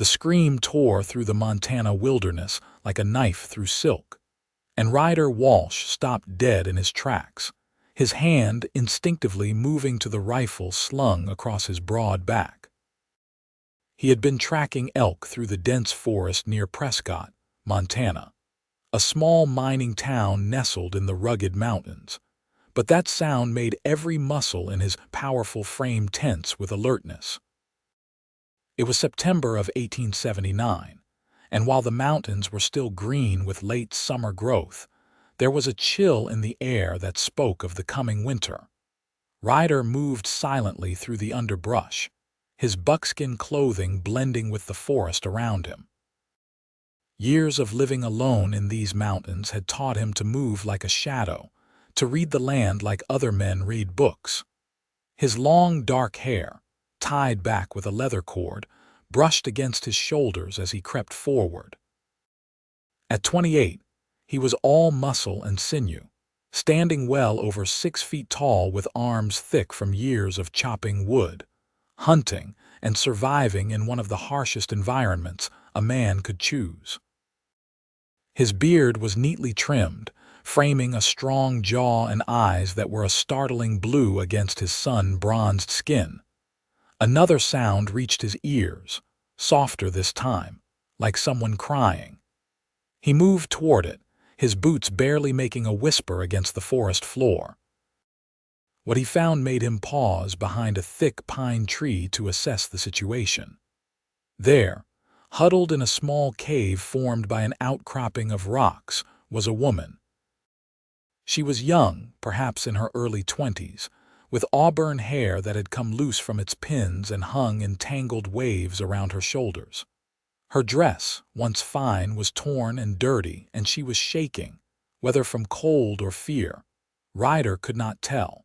The scream tore through the Montana wilderness like a knife through silk, and Ryder Walsh stopped dead in his tracks, his hand instinctively moving to the rifle slung across his broad back. He had been tracking elk through the dense forest near Prescott, Montana, a small mining town nestled in the rugged mountains, but that sound made every muscle in his powerful frame tense with alertness. It was September of 1879, and while the mountains were still green with late summer growth, there was a chill in the air that spoke of the coming winter. Ryder moved silently through the underbrush, his buckskin clothing blending with the forest around him. Years of living alone in these mountains had taught him to move like a shadow, to read the land like other men read books. His long, dark hair, tied back with a leather cord, brushed against his shoulders as he crept forward. At 28, he was all muscle and sinew, standing well over 6 feet tall with arms thick from years of chopping wood, hunting, and surviving in one of the harshest environments a man could choose. His beard was neatly trimmed, framing a strong jaw and eyes that were a startling blue against his sun-bronzed skin. Another sound reached his ears, softer this time, like someone crying. He moved toward it, his boots barely making a whisper against the forest floor. What he found made him pause behind a thick pine tree to assess the situation. There, huddled in a small cave formed by an outcropping of rocks, was a woman. She was young, perhaps in her early 20s, with auburn hair that had come loose from its pins and hung in tangled waves around her shoulders. Her dress, once fine, was torn and dirty, and she was shaking, whether from cold or fear. Ryder could not tell.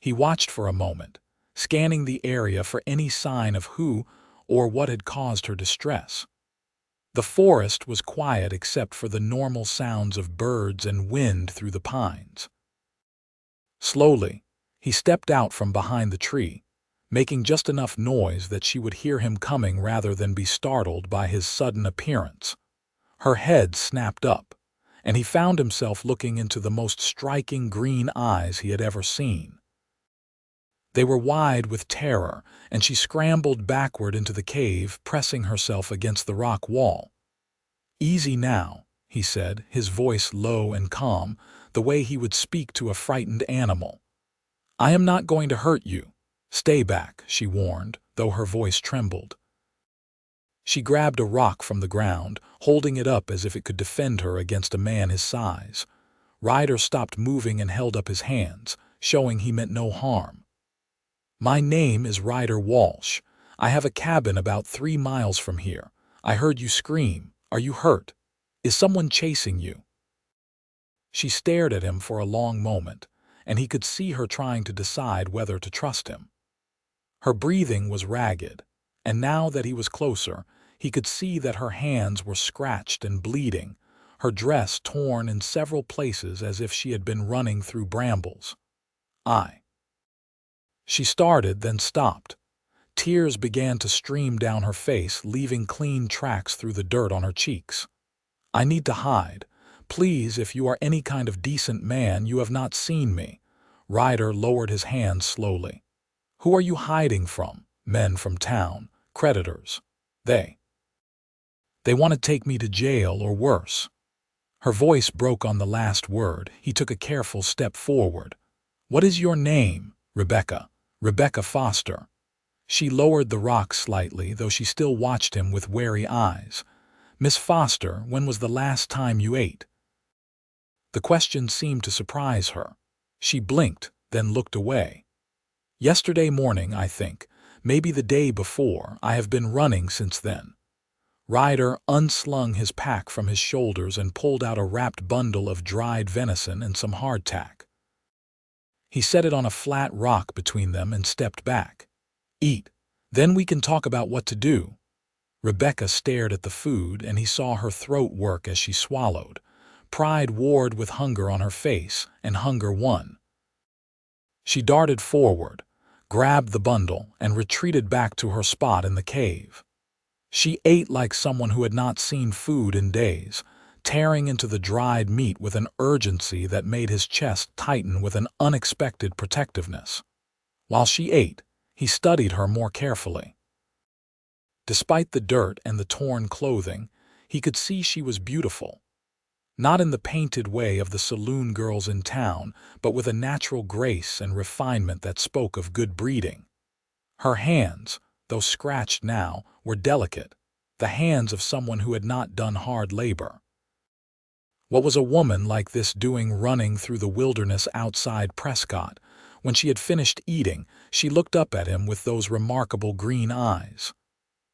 He watched for a moment, scanning the area for any sign of who or what had caused her distress. The forest was quiet except for the normal sounds of birds and wind through the pines. Slowly, he stepped out from behind the tree, making just enough noise that she would hear him coming rather than be startled by his sudden appearance. Her head snapped up, and he found himself looking into the most striking green eyes he had ever seen. They were wide with terror, and she scrambled backward into the cave, pressing herself against the rock wall. "Easy now," he said, his voice low and calm, the way he would speak to a frightened animal. "I am not going to hurt you. Stay back," she warned, though her voice trembled. She grabbed a rock from the ground, holding it up as if it could defend her against a man his size. Ryder stopped moving and held up his hands, showing he meant no harm. "My name is Ryder Walsh. I have a cabin about 3 miles from here. I heard you scream. Are you hurt? Is someone chasing you?" She stared at him for a long moment, and he could see her trying to decide whether to trust him. Her breathing was ragged, and now that he was closer, he could see that her hands were scratched and bleeding, her dress torn in several places as if she had been running through brambles. She started, then stopped. Tears began to stream down her face, leaving clean tracks through the dirt on her cheeks. "I need to hide. Please, if you are any kind of decent man, you have not seen me." Ryder lowered his hands slowly. "Who are you hiding from?" "Men from town. Creditors. They want to take me to jail or worse." Her voice broke on the last word. He took a careful step forward. "What is your name?" "Rebecca. Rebecca Foster." She lowered the rock slightly, though she still watched him with wary eyes. "Miss Foster, when was the last time you ate?" The question seemed to surprise her. She blinked, then looked away. "Yesterday morning, I think. Maybe the day before. I have been running since then." Ryder unslung his pack from his shoulders and pulled out a wrapped bundle of dried venison and some hardtack. He set it on a flat rock between them and stepped back. "Eat. Then we can talk about what to do." Rebecca stared at the food, and he saw her throat work as she swallowed. Pride warred with hunger on her face, and hunger won. She darted forward, grabbed the bundle, and retreated back to her spot in the cave. She ate like someone who had not seen food in days, tearing into the dried meat with an urgency that made his chest tighten with an unexpected protectiveness. While she ate, he studied her more carefully. Despite the dirt and the torn clothing, he could see she was beautiful. Not in the painted way of the saloon girls in town, but with a natural grace and refinement that spoke of good breeding. Her hands, though scratched now, were delicate, the hands of someone who had not done hard labor. What was a woman like this doing running through the wilderness outside Prescott? When she had finished eating, she looked up at him with those remarkable green eyes.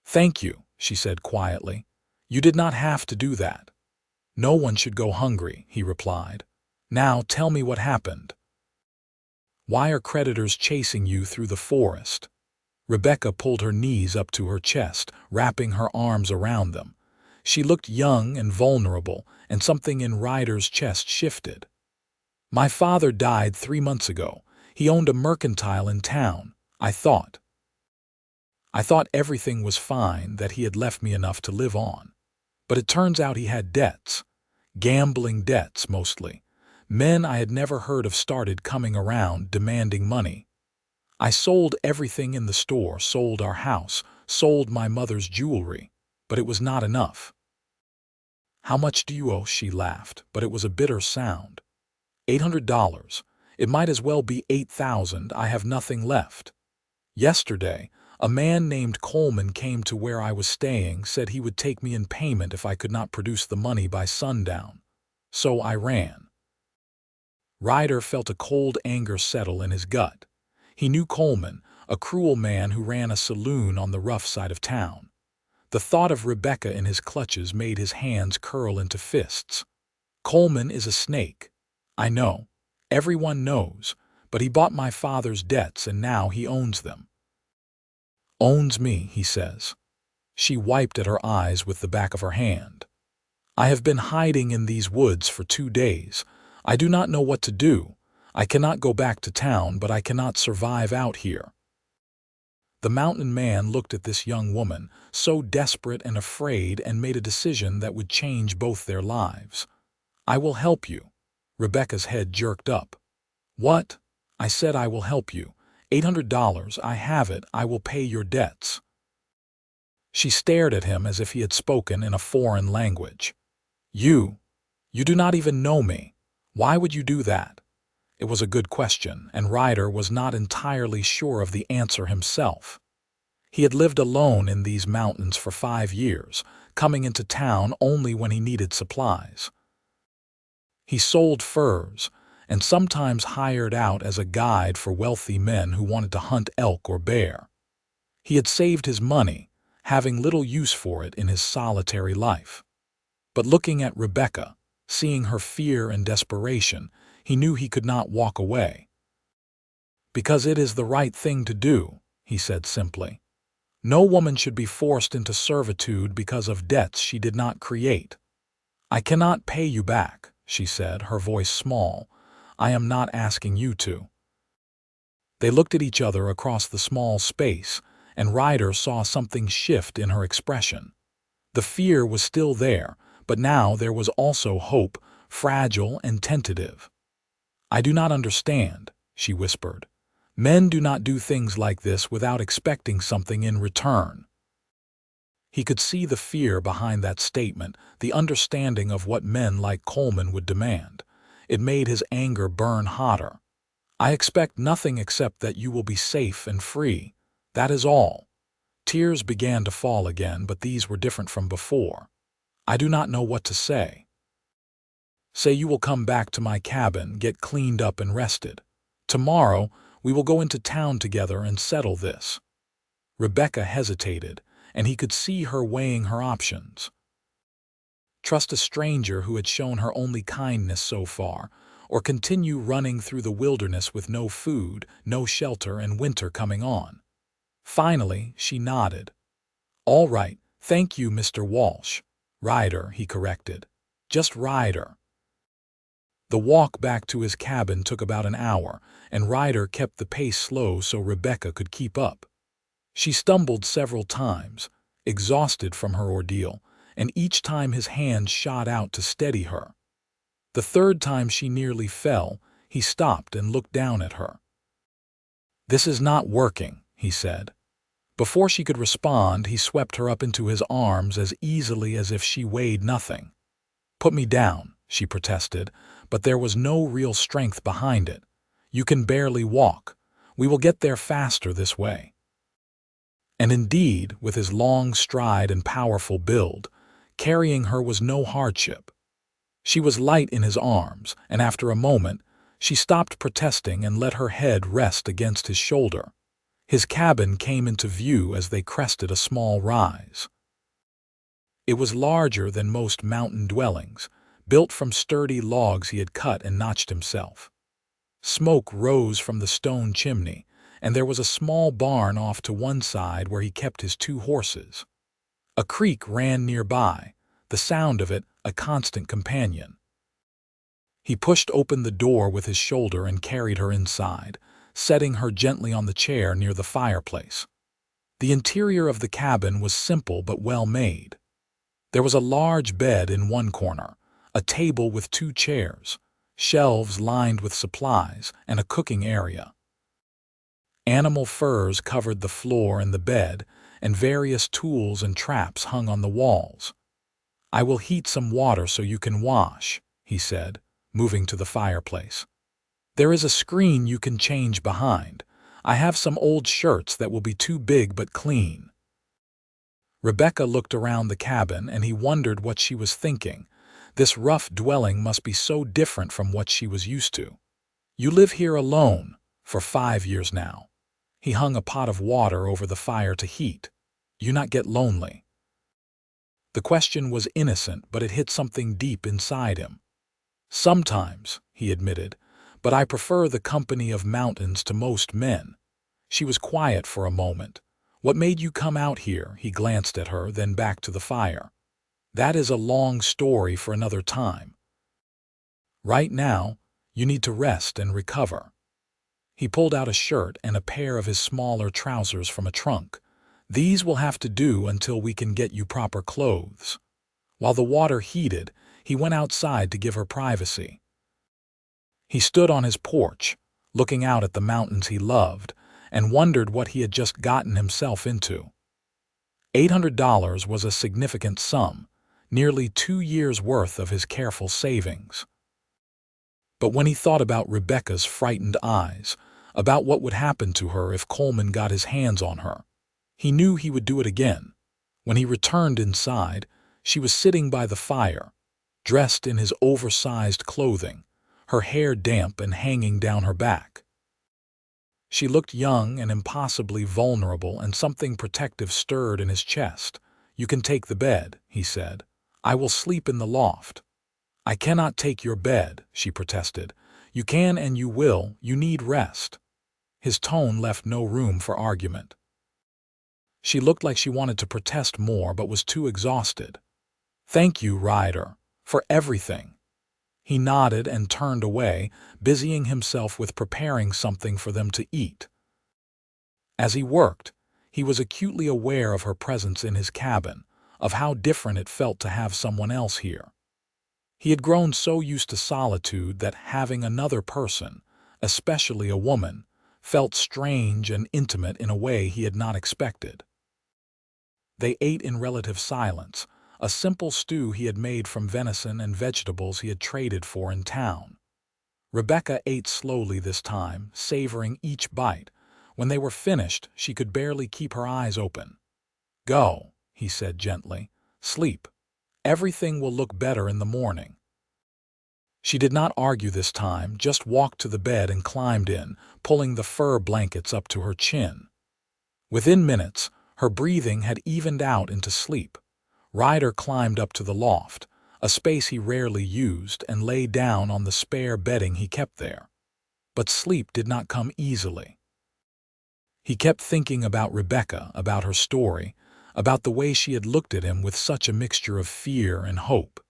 "Thank you," she said quietly. "You did not have to do that." "No one should go hungry," he replied. "Now tell me what happened. Why are creditors chasing you through the forest?" Rebecca pulled her knees up to her chest, wrapping her arms around them. She looked young and vulnerable, and something in Ryder's chest shifted. "My father died 3 months ago. He owned a mercantile in town. I thought everything was fine, that he had left me enough to live on. But it turns out he had debts. Gambling debts, mostly. Men I had never heard of started coming around, demanding money. I sold everything in the store, sold our house, sold my mother's jewelry, but it was not enough." "How much do you owe?" She laughed, but it was a bitter sound. $800. It might as well be 8,000. I have nothing left. Yesterday, a man named Coleman came to where I was staying, said he would take me in payment if I could not produce the money by sundown. So I ran." Ryder felt a cold anger settle in his gut. He knew Coleman, a cruel man who ran a saloon on the rough side of town. The thought of Rebecca in his clutches made his hands curl into fists. "Coleman is a snake. I know. Everyone knows. But he bought my father's debts and now he owns them." "Owns me," he says. She wiped at her eyes with the back of her hand. "I have been hiding in these woods for 2 days. I do not know what to do. I cannot go back to town, but I cannot survive out here." The mountain man looked at this young woman, so desperate and afraid, and made a decision that would change both their lives. "I will help you." Rebecca's head jerked up. "What?" "I said I will help you. $800, I have it. I will pay your debts." She stared at him as if he had spoken in a foreign language. You do not even know me. Why would you do that?" It was a good question, and Ryder was not entirely sure of the answer himself. He had lived alone in these mountains for 5 years, coming into town only when he needed supplies. He sold furs, and sometimes hired out as a guide for wealthy men who wanted to hunt elk or bear. He had saved his money, having little use for it in his solitary life. But looking at Rebecca, seeing her fear and desperation, he knew he could not walk away. "Because it is the right thing to do," he said simply. "No woman should be forced into servitude because of debts she did not create." "I cannot pay you back," she said, her voice small. "I am not asking you to." They looked at each other across the small space, and Ryder saw something shift in her expression. The fear was still there, but now there was also hope, fragile and tentative. "I do not understand," she whispered. "Men do not do things like this without expecting something in return." He could see the fear behind that statement, the understanding of what men like Coleman would demand. It made his anger burn hotter. "I expect nothing except that you will be safe and free. That is all." Tears began to fall again, but these were different from before. "I do not know what to say." "Say you will come back to my cabin, get cleaned up and rested. Tomorrow, we will go into town together and settle this." Rebecca hesitated, and he could see her weighing her options. Trust a stranger who had shown her only kindness so far, or continue running through the wilderness with no food, no shelter, and winter coming on. Finally, she nodded. "All right, thank you, Mr. Walsh." "Ryder," he corrected. "Just Ryder." The walk back to his cabin took about an hour, and Ryder kept the pace slow so Rebecca could keep up. She stumbled several times, exhausted from her ordeal, and each time his hand shot out to steady her. The third time she nearly fell, he stopped and looked down at her. "This is not working," he said. Before she could respond, he swept her up into his arms as easily as if she weighed nothing. "Put me down," she protested, but there was no real strength behind it. "You can barely walk. We will get there faster this way." And indeed, with his long stride and powerful build, carrying her was no hardship. She was light in his arms, and after a moment, she stopped protesting and let her head rest against his shoulder. His cabin came into view as they crested a small rise. It was larger than most mountain dwellings, built from sturdy logs he had cut and notched himself. Smoke rose from the stone chimney, and there was a small barn off to one side where he kept his 2 horses. A creek ran nearby, the sound of it a constant companion. He pushed open the door with his shoulder and carried her inside, setting her gently on the chair near the fireplace. The interior of the cabin was simple but well made. There was a large bed in one corner, a table with 2 chairs, shelves lined with supplies, and a cooking area. Animal furs covered the floor and the bed, and various tools and traps hung on the walls. "I will heat some water so you can wash," he said, moving to the fireplace. "There is a screen you can change behind. I have some old shirts that will be too big but clean." Rebecca looked around the cabin and he wondered what she was thinking. This rough dwelling must be so different from what she was used to. "You live here alone, for 5 years now." He hung a pot of water over the fire to heat. "You not get lonely?" The question was innocent, but it hit something deep inside him. "Sometimes," he admitted, "but I prefer the company of mountains to most men." She was quiet for a moment. "What made you come out here?" He glanced at her, then back to the fire. "That is a long story for another time. Right now, you need to rest and recover." He pulled out a shirt and a pair of his smaller trousers from a trunk. "These will have to do until we can get you proper clothes." While the water heated, he went outside to give her privacy. He stood on his porch, looking out at the mountains he loved, and wondered what he had just gotten himself into. $800 was a significant sum, nearly 2 years' worth of his careful savings. But when he thought about Rebecca's frightened eyes, about what would happen to her if Coleman got his hands on her, he knew he would do it again. When he returned inside, she was sitting by the fire, dressed in his oversized clothing, her hair damp and hanging down her back. She looked young and impossibly vulnerable, and something protective stirred in his chest. "You can take the bed," he said. "I will sleep in the loft." "I cannot take your bed," she protested. "You can and you will. You need rest." His tone left no room for argument. She looked like she wanted to protest more but was too exhausted. "Thank you, Ryder, for everything." He nodded and turned away, busying himself with preparing something for them to eat. As he worked, he was acutely aware of her presence in his cabin, of how different it felt to have someone else here. He had grown so used to solitude that having another person, especially a woman, felt strange and intimate in a way he had not expected. They ate in relative silence, a simple stew he had made from venison and vegetables he had traded for in town. Rebecca ate slowly this time, savoring each bite. When they were finished, she could barely keep her eyes open. "Go," he said gently. "Sleep. Everything will look better in the morning." She did not argue this time, just walked to the bed and climbed in, pulling the fur blankets up to her chin. Within minutes, her breathing had evened out into sleep. Ryder climbed up to the loft, a space he rarely used, and lay down on the spare bedding he kept there. But sleep did not come easily. He kept thinking about Rebecca, about her story, about the way she had looked at him with such a mixture of fear and hope.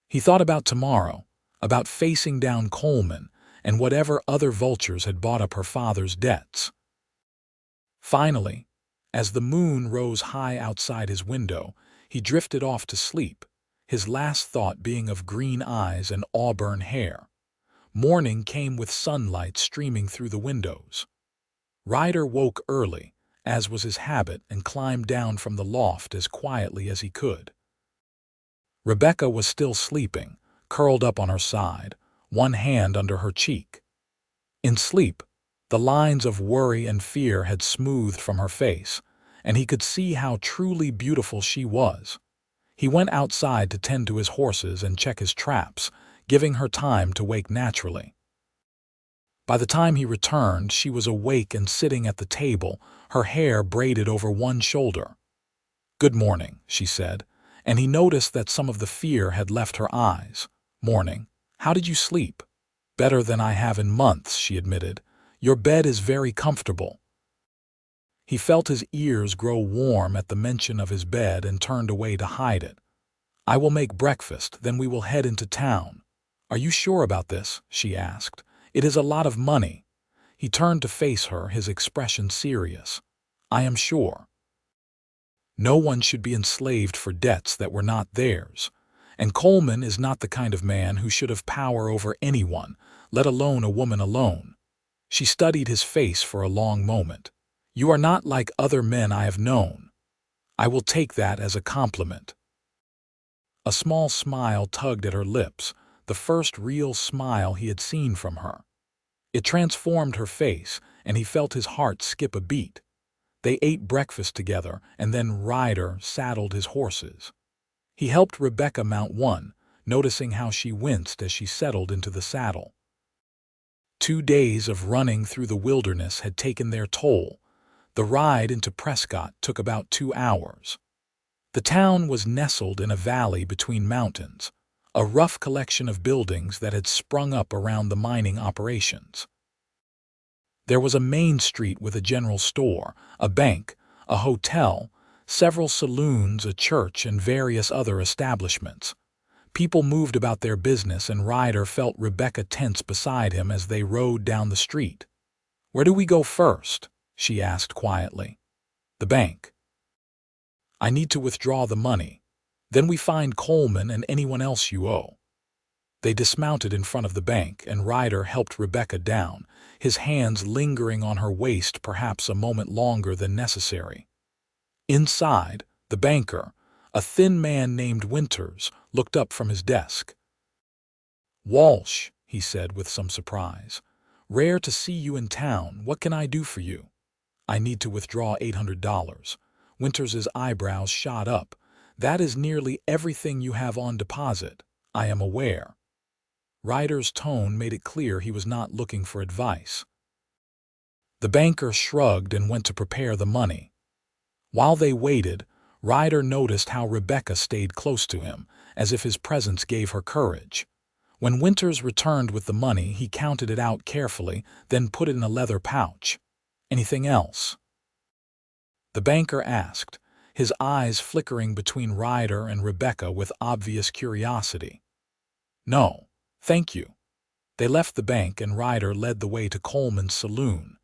He thought about tomorrow, about facing down Coleman and whatever other vultures had bought up her father's debts. Finally, As the moon rose high outside his window, he drifted off to sleep, his last thought being of green eyes and auburn hair. Morning came with sunlight streaming through the windows. Ryder woke early, as was his habit, and climbed down from the loft as quietly as he could. Rebecca was still sleeping, curled up on her side, one hand under her cheek. In sleep, the lines of worry and fear had smoothed from her face, and he could see how truly beautiful she was. He went outside to tend to his horses and check his traps, giving her time to wake naturally. By the time he returned, she was awake and sitting at the table, her hair braided over one shoulder. "Good morning," she said, and he noticed that some of the fear had left her eyes. "Morning. How did you sleep?" "Better than I have in months," she admitted. "Your bed is very comfortable." He felt his ears grow warm at the mention of his bed and turned away to hide it. "I will make breakfast, then we will head into town." "Are you sure about this?" she asked. "It is a lot of money." He turned to face her, his expression serious. "I am sure. No one should be enslaved for debts that were not theirs. And Coleman is not the kind of man who should have power over anyone, let alone a woman alone." She studied his face for a long moment. "You are not like other men I have known." "I will take that as a compliment." A small smile tugged at her lips, the first real smile he had seen from her. It transformed her face, and he felt his heart skip a beat. They ate breakfast together, and then Ryder saddled his horses. He helped Rebecca mount one, noticing how she winced as she settled into the saddle. 2 days of running through the wilderness had taken their toll. The ride into Prescott took about 2 hours. The town was nestled in a valley between mountains, a rough collection of buildings that had sprung up around the mining operations. There was a main street with a general store, a bank, a hotel, several saloons, a church, and various other establishments. People moved about their business, and Ryder felt Rebecca tense beside him as they rode down the street. "Where do we go first?" she asked quietly. "The bank. I need to withdraw the money. Then we find Coleman and anyone else you owe." They dismounted in front of the bank, and Ryder helped Rebecca down, his hands lingering on her waist perhaps a moment longer than necessary. Inside, the banker, a thin man named Winters, looked up from his desk. "Walsh," he said with some surprise. "Rare to see you in town. What can I do for you?" "I need to withdraw $800. Winters's eyebrows shot up. "That is nearly everything you have on deposit. I am aware." Ryder's tone made it clear he was not looking for advice. The banker shrugged and went to prepare the money. While they waited, Ryder noticed how Rebecca stayed close to him, as if his presence gave her courage. When Winters returned with the money, he counted it out carefully, then put it in a leather pouch. "Anything else?" the banker asked, his eyes flickering between Ryder and Rebecca with obvious curiosity. "No, thank you." They left the bank, and Ryder led the way to Coleman's saloon.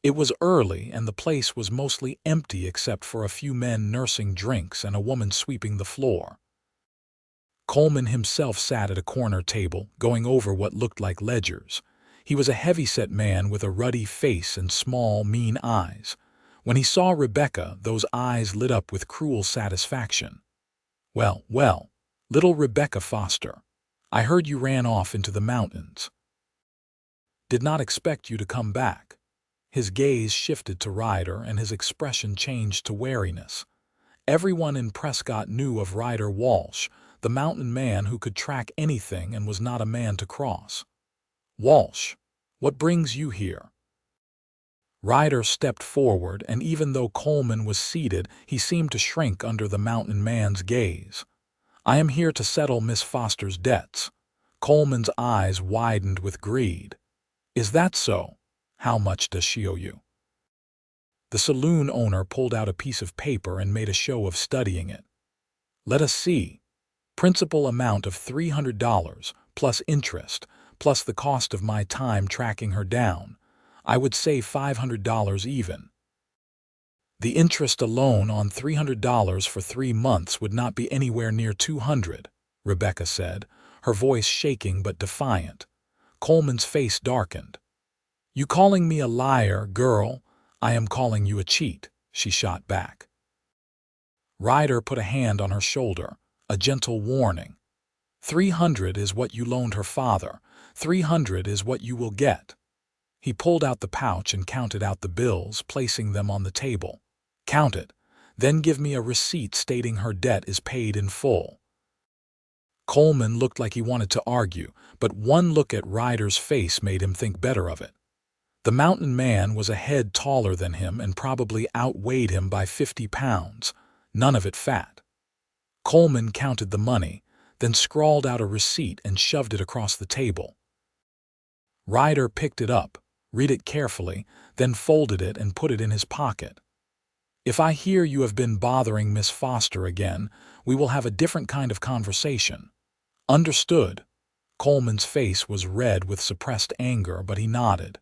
It was early, and the place was mostly empty except for a few men nursing drinks and a woman sweeping the floor. Coleman himself sat at a corner table, going over what looked like ledgers. He was a heavy-set man with a ruddy face and small, mean eyes. When he saw Rebecca, those eyes lit up with cruel satisfaction. "Well, well, little Rebecca Foster. I heard you ran off into the mountains. Did not expect you to come back." His gaze shifted to Ryder, and his expression changed to wariness. Everyone in Prescott knew of Ryder Walsh, the mountain man who could track anything and was not a man to cross. "Walsh, what brings you here?" Ryder stepped forward, and even though Coleman was seated, he seemed to shrink under the mountain man's gaze. "I am here to settle Miss Foster's debts." Coleman's eyes widened with greed. "Is that so? How much does she owe you?" The saloon owner pulled out a piece of paper and made a show of studying it. "Let us see. Principal amount of $300, plus interest, plus the cost of my time tracking her down. I would say $500 even." The interest alone on $300 for 3 months would not be anywhere near 200, Rebecca said, her voice shaking but defiant. Coleman's face darkened. "You calling me a liar, girl? I am calling you a cheat," she shot back. Ryder put a hand on her shoulder, a gentle warning. 300 is what you loaned her father. 300 is what you will get. He pulled out the pouch and counted out the bills, placing them on the table. "Count it, then give me a receipt stating her debt is paid in full." Coleman looked like he wanted to argue, but one look at Ryder's face made him think better of it. The mountain man was a head taller than him and probably outweighed him by 50 pounds, none of it fat. Coleman counted the money, then scrawled out a receipt and shoved it across the table. Ryder picked it up, read it carefully, then folded it and put it in his pocket. "If I hear you have been bothering Miss Foster again, we will have a different kind of conversation." "Understood." Coleman's face was red with suppressed anger, but he nodded.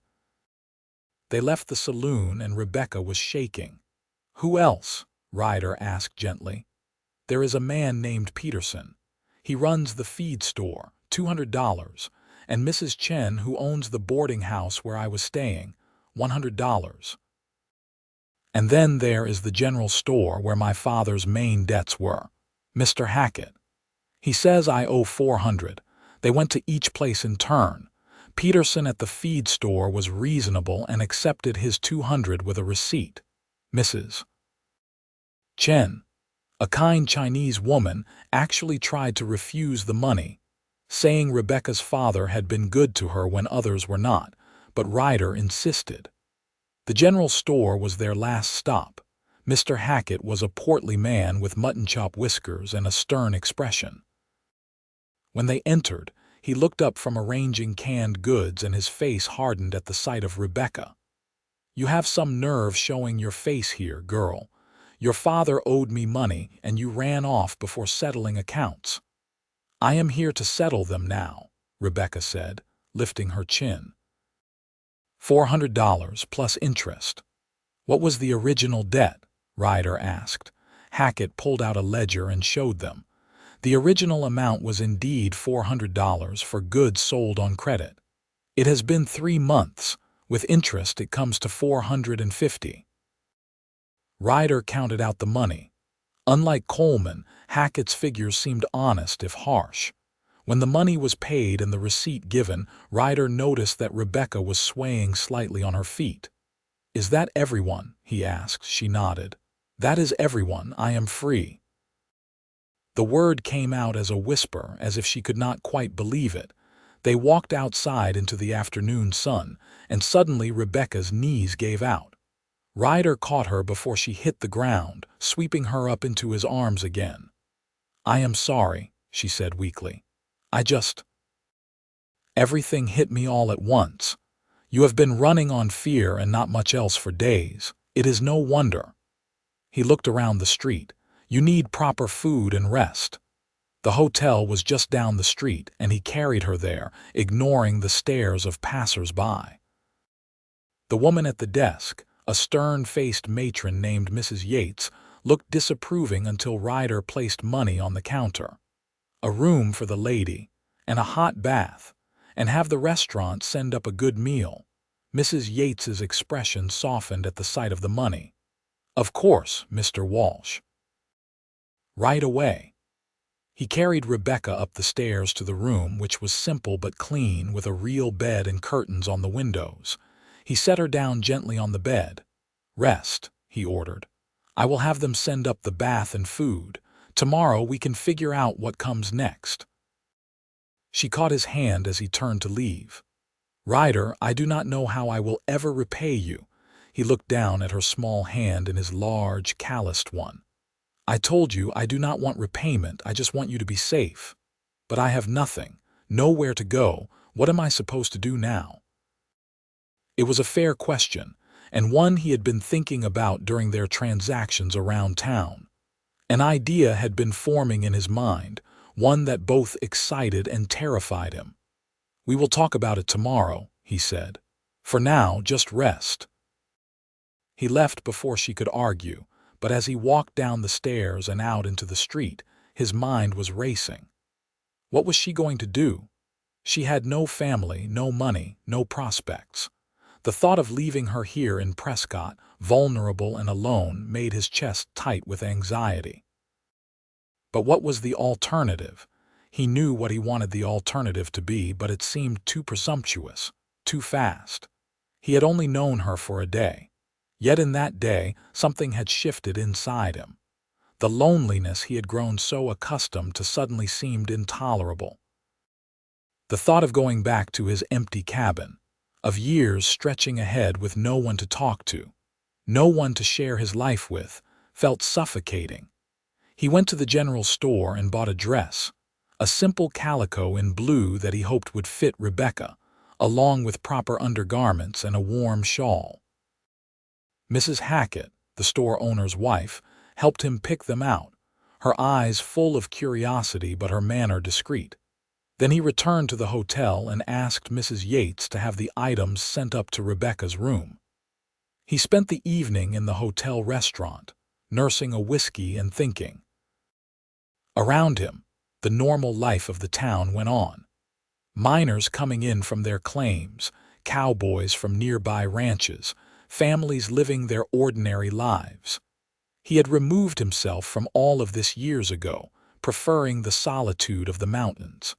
They left the saloon and Rebecca was shaking. "Who else?" Ryder asked gently. "There is a man named Peterson. He runs the feed store, $200, and Mrs. Chen, who owns the boarding house where I was staying, $100. And then there is the general store where my father's main debts were, Mr. Hackett. He says I owe 400. They went to each place in turn. Peterson at the feed store was reasonable and accepted his 200 with a receipt. Mrs. Chen, a kind Chinese woman, actually tried to refuse the money, saying Rebecca's father had been good to her when others were not, but Ryder insisted. The general store was their last stop. Mr. Hackett was a portly man with mutton chop whiskers and a stern expression. When they entered, he looked up from arranging canned goods and his face hardened at the sight of Rebecca. "You have some nerve showing your face here, girl. Your father owed me money and you ran off before settling accounts." "I am here to settle them now," Rebecca said, lifting her chin. $400 plus interest. "What was the original debt?" Ryder asked. Hackett pulled out a ledger and showed them. The original amount was indeed $400 for goods sold on credit. "It has been 3 months. With interest it comes to 450. Ryder counted out the money. Unlike Coleman, Hackett's figures seemed honest if harsh. When the money was paid and the receipt given, Ryder noticed that Rebecca was swaying slightly on her feet. "Is that everyone?" he asked. She nodded. "That is everyone. I am free." The word came out as a whisper, as if she could not quite believe it. They walked outside into the afternoon sun, and suddenly Rebecca's knees gave out. Ryder caught her before she hit the ground, sweeping her up into his arms again. "I am sorry," she said weakly. Everything hit me all at once. You have been running on fear and not much else for days. It is no wonder." He looked around the street. "You need proper food and rest." The hotel was just down the street, and he carried her there, ignoring the stares of passers-by. The woman at the desk, a stern-faced matron named Mrs. Yates, looked disapproving until Ryder placed money on the counter. "A room for the lady, and a hot bath, and have the restaurant send up a good meal." Mrs. Yates's expression softened at the sight of the money. "Of course, Mr. Walsh." "Right away." He carried Rebecca up the stairs to the room, which was simple but clean, with a real bed and curtains on the windows. He set her down gently on the bed. "Rest," he ordered. "I will have them send up the bath and food. Tomorrow we can figure out what comes next." She caught his hand as he turned to leave. "Ryder, I do not know how I will ever repay you." He looked down at her small hand in his large, calloused one. "I told you I do not want repayment, I just want you to be safe. But I have nothing, nowhere to go. What am I supposed to do now?" It was a fair question, and one he had been thinking about during their transactions around town. An idea had been forming in his mind, one that both excited and terrified him. "We will talk about it tomorrow," he said. "For now, just rest." He left before she could argue, but as he walked down the stairs and out into the street, his mind was racing. What was she going to do? She had no family, no money, no prospects. The thought of leaving her here in Prescott, vulnerable and alone, made his chest tight with anxiety. But what was the alternative? He knew what he wanted the alternative to be, but it seemed too presumptuous, too fast. He had only known her for a day. Yet in that day, something had shifted inside him. The loneliness he had grown so accustomed to suddenly seemed intolerable. The thought of going back to his empty cabin, of years stretching ahead with no one to talk to, no one to share his life with, felt suffocating. He went to the general store and bought a dress, a simple calico in blue that he hoped would fit Rebecca, along with proper undergarments and a warm shawl. Mrs. Hackett, the store owner's wife, helped him pick them out, her eyes full of curiosity but her manner discreet. Then he returned to the hotel and asked Mrs. Yates to have the items sent up to Rebecca's room. He spent the evening in the hotel restaurant, nursing a whiskey and thinking. Around him, the normal life of the town went on. Miners coming in from their claims, cowboys from nearby ranches, families living their ordinary lives. He had removed himself from all of this years ago, preferring the solitude of the mountains.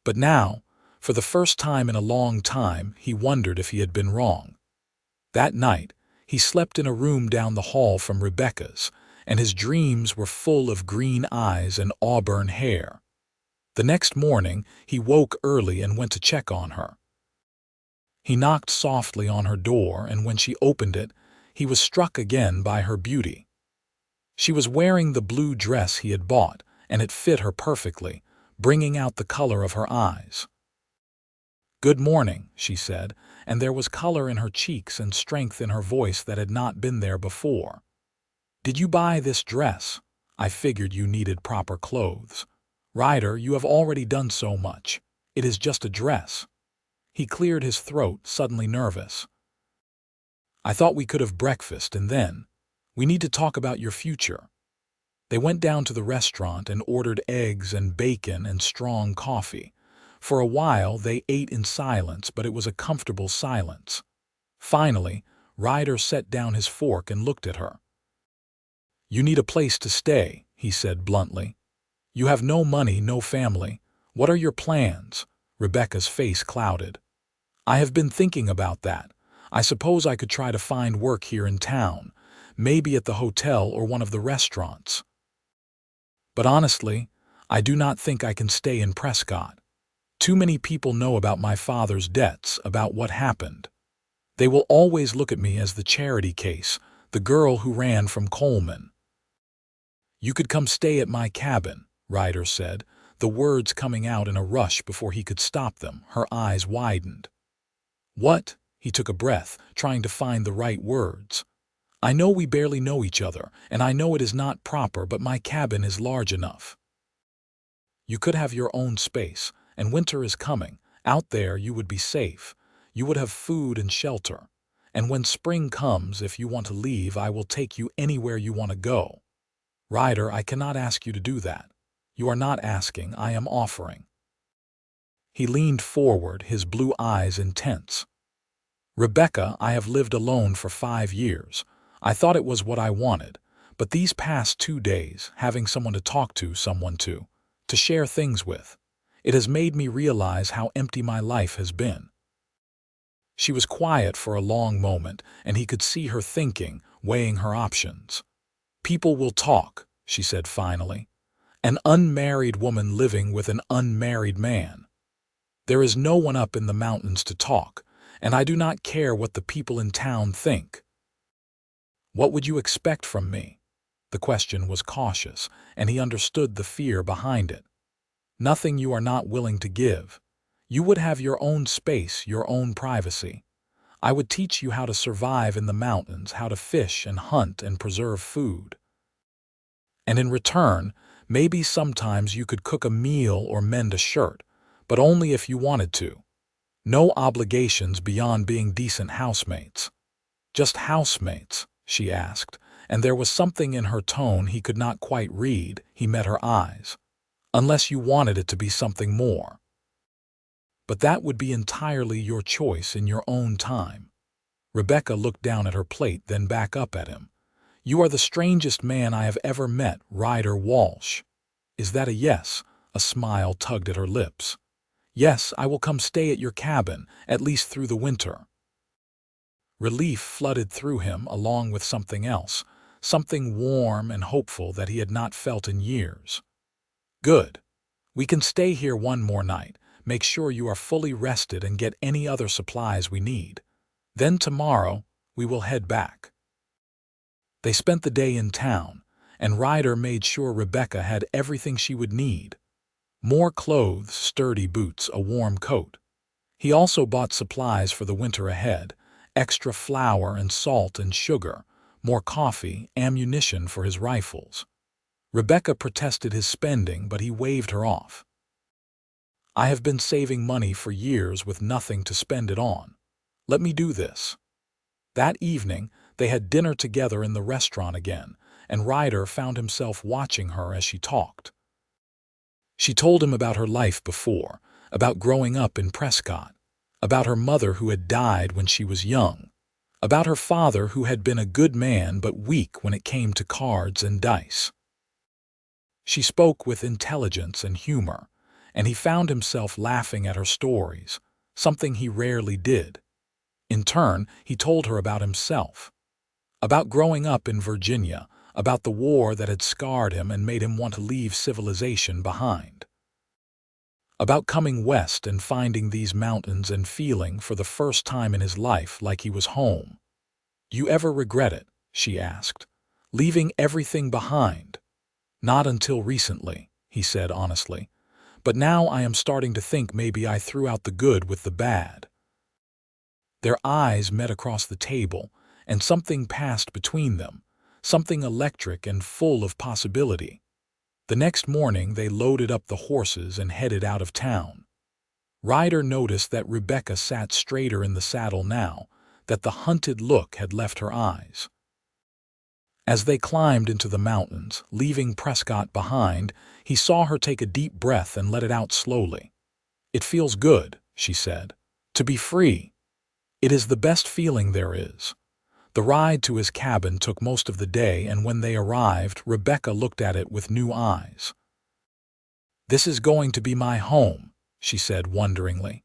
But now, for the first time in a long time, he wondered if he had been wrong. That night, he slept in a room down the hall from Rebecca's, and his dreams were full of green eyes and auburn hair. The next morning, he woke early and went to check on her. He knocked softly on her door, and when she opened it, he was struck again by her beauty. She was wearing the blue dress he had bought, and it fit her perfectly, bringing out the color of her eyes. "Good morning," she said, and there was color in her cheeks and strength in her voice that had not been there before. "Did you buy this dress? I figured you needed proper clothes. Ryder, you have already done so much. It is just a dress." He cleared his throat, suddenly nervous. "I thought we could have breakfast and then. We need to talk about your future." They went down to the restaurant and ordered eggs and bacon and strong coffee. For a while they ate in silence, but it was a comfortable silence. Finally, Ryder set down his fork and looked at her. "You need a place to stay," he said bluntly. "You have no money, no family. What are your plans?" Rebecca's face clouded. "I have been thinking about that. I suppose I could try to find work here in town, maybe at the hotel or one of the restaurants. But honestly, I do not think I can stay in Prescott. Too many people know about my father's debts, about what happened. They will always look at me as the charity case, the girl who ran from Coleman." "You could come stay at my cabin," Ryder said, the words coming out in a rush before he could stop them. Her eyes widened. "What?" He took a breath, trying to find the right words. "I know we barely know each other, and I know it is not proper, but my cabin is large enough. You could have your own space, and winter is coming. Out there you would be safe. You would have food and shelter. And when spring comes, if you want to leave, I will take you anywhere you want to go. Ryder, I cannot ask you to do that. You are not asking, I am offering." He leaned forward, his blue eyes intense. "Rebecca, I have lived alone for 5 years. I thought it was what I wanted, but these past 2 days, having someone to talk to, someone to share things with, it has made me realize how empty my life has been." She was quiet for a long moment, and he could see her thinking, weighing her options. "People will talk," she said finally. "An unmarried woman living with an unmarried man. There is no one up in the mountains to talk, and I do not care what the people in town think." "What would you expect from me?" The question was cautious, and he understood the fear behind it. "Nothing you are not willing to give. You would have your own space, your own privacy. I would teach you how to survive in the mountains, how to fish and hunt and preserve food. And in return, maybe sometimes you could cook a meal or mend a shirt, but only if you wanted to. No obligations beyond being decent housemates." "Just housemates?" she asked, and there was something in her tone he could not quite read. He met her eyes. "Unless you wanted it to be something more. But that would be entirely your choice in your own time." Rebecca looked down at her plate, then back up at him. "You are the strangest man I have ever met, Ryder Walsh. Is that a yes?" A smile tugged at her lips. "Yes, I will come stay at your cabin, at least through the winter." Relief flooded through him along with something else, something warm and hopeful that he had not felt in years. "Good. We can stay here one more night, make sure you are fully rested and get any other supplies we need. Then tomorrow, we will head back." They spent the day in town, and Ryder made sure Rebecca had everything she would need. More clothes, sturdy boots, a warm coat. He also bought supplies for the winter ahead, extra flour and salt and sugar, more coffee, ammunition for his rifles. Rebecca protested his spending, but he waved her off. "I have been saving money for years with nothing to spend it on. Let me do this." That evening, they had dinner together in the restaurant again, and Ryder found himself watching her as she talked. She told him about her life before, about growing up in Prescott, about her mother who had died when she was young, about her father who had been a good man but weak when it came to cards and dice. She spoke with intelligence and humor, and he found himself laughing at her stories, something he rarely did. In turn, he told her about himself, about growing up in Virginia, about the war that had scarred him and made him want to leave civilization behind, about coming west and finding these mountains and feeling for the first time in his life like he was home. "You ever regret it?" she asked. "Leaving everything behind?" "Not until recently," he said honestly. "But now I am starting to think maybe I threw out the good with the bad." Their eyes met across the table, and something passed between them, something electric and full of possibility. The next morning they loaded up the horses and headed out of town. Ryder noticed that Rebecca sat straighter in the saddle now, that the hunted look had left her eyes. As they climbed into the mountains, leaving Prescott behind, he saw her take a deep breath and let it out slowly. "It feels good," she said, "to be free. It is the best feeling there is." The ride to his cabin took most of the day, and when they arrived, Rebecca looked at it with new eyes. "This is going to be my home," she said wonderingly.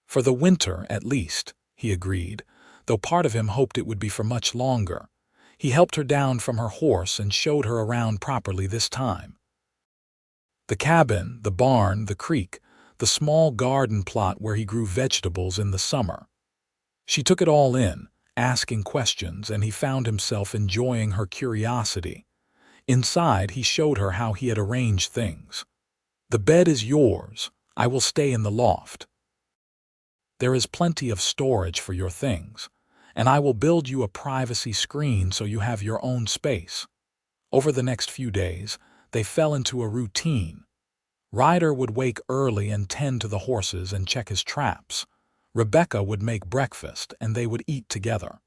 "For the winter, at least," he agreed, though part of him hoped it would be for much longer. He helped her down from her horse and showed her around properly this time. The cabin, the barn, the creek, the small garden plot where he grew vegetables in the summer. She took it all in, asking questions, and he found himself enjoying her curiosity. Inside, he showed her how he had arranged things. "The bed is yours. I will stay in the loft. There is plenty of storage for your things, and I will build you a privacy screen so you have your own space." Over the next few days, they fell into a routine. Ryder would wake early and tend to the horses and check his traps. Rebecca would make breakfast, and they would eat together.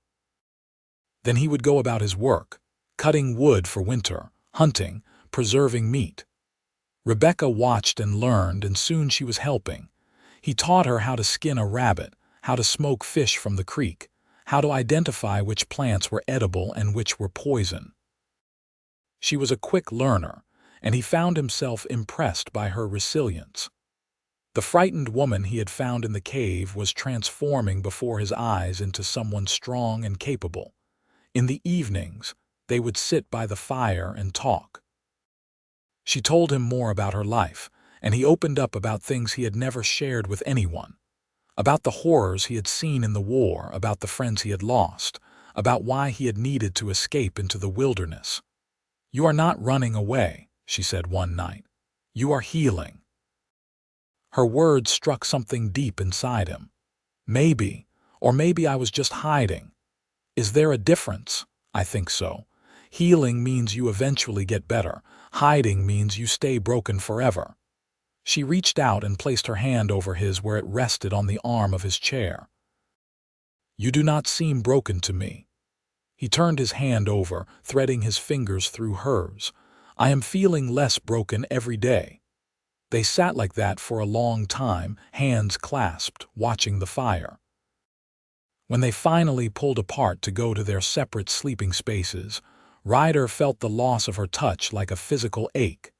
Then he would go about his work, cutting wood for winter, hunting, preserving meat. Rebecca watched and learned, and soon she was helping. He taught her how to skin a rabbit, how to smoke fish from the creek, how to identify which plants were edible and which were poison. She was a quick learner, and he found himself impressed by her resilience. The frightened woman he had found in the cave was transforming before his eyes into someone strong and capable. In the evenings, they would sit by the fire and talk. She told him more about her life, and he opened up about things he had never shared with anyone. About the horrors he had seen in the war, about the friends he had lost, about why he had needed to escape into the wilderness. "You are not running away," she said one night. "You are healing." Her words struck something deep inside him. Maybe, or maybe I was just hiding. Is there a difference? I think so. Healing means you eventually get better. Hiding means you stay broken forever. She reached out and placed her hand over his where it rested on the arm of his chair. "You do not seem broken to me," He turned his hand over, threading his fingers through hers. I am feeling less broken every day. They sat like that for a long time, hands clasped, watching the fire. When they finally pulled apart to go to their separate sleeping spaces, Ryder felt the loss of her touch like a physical ache.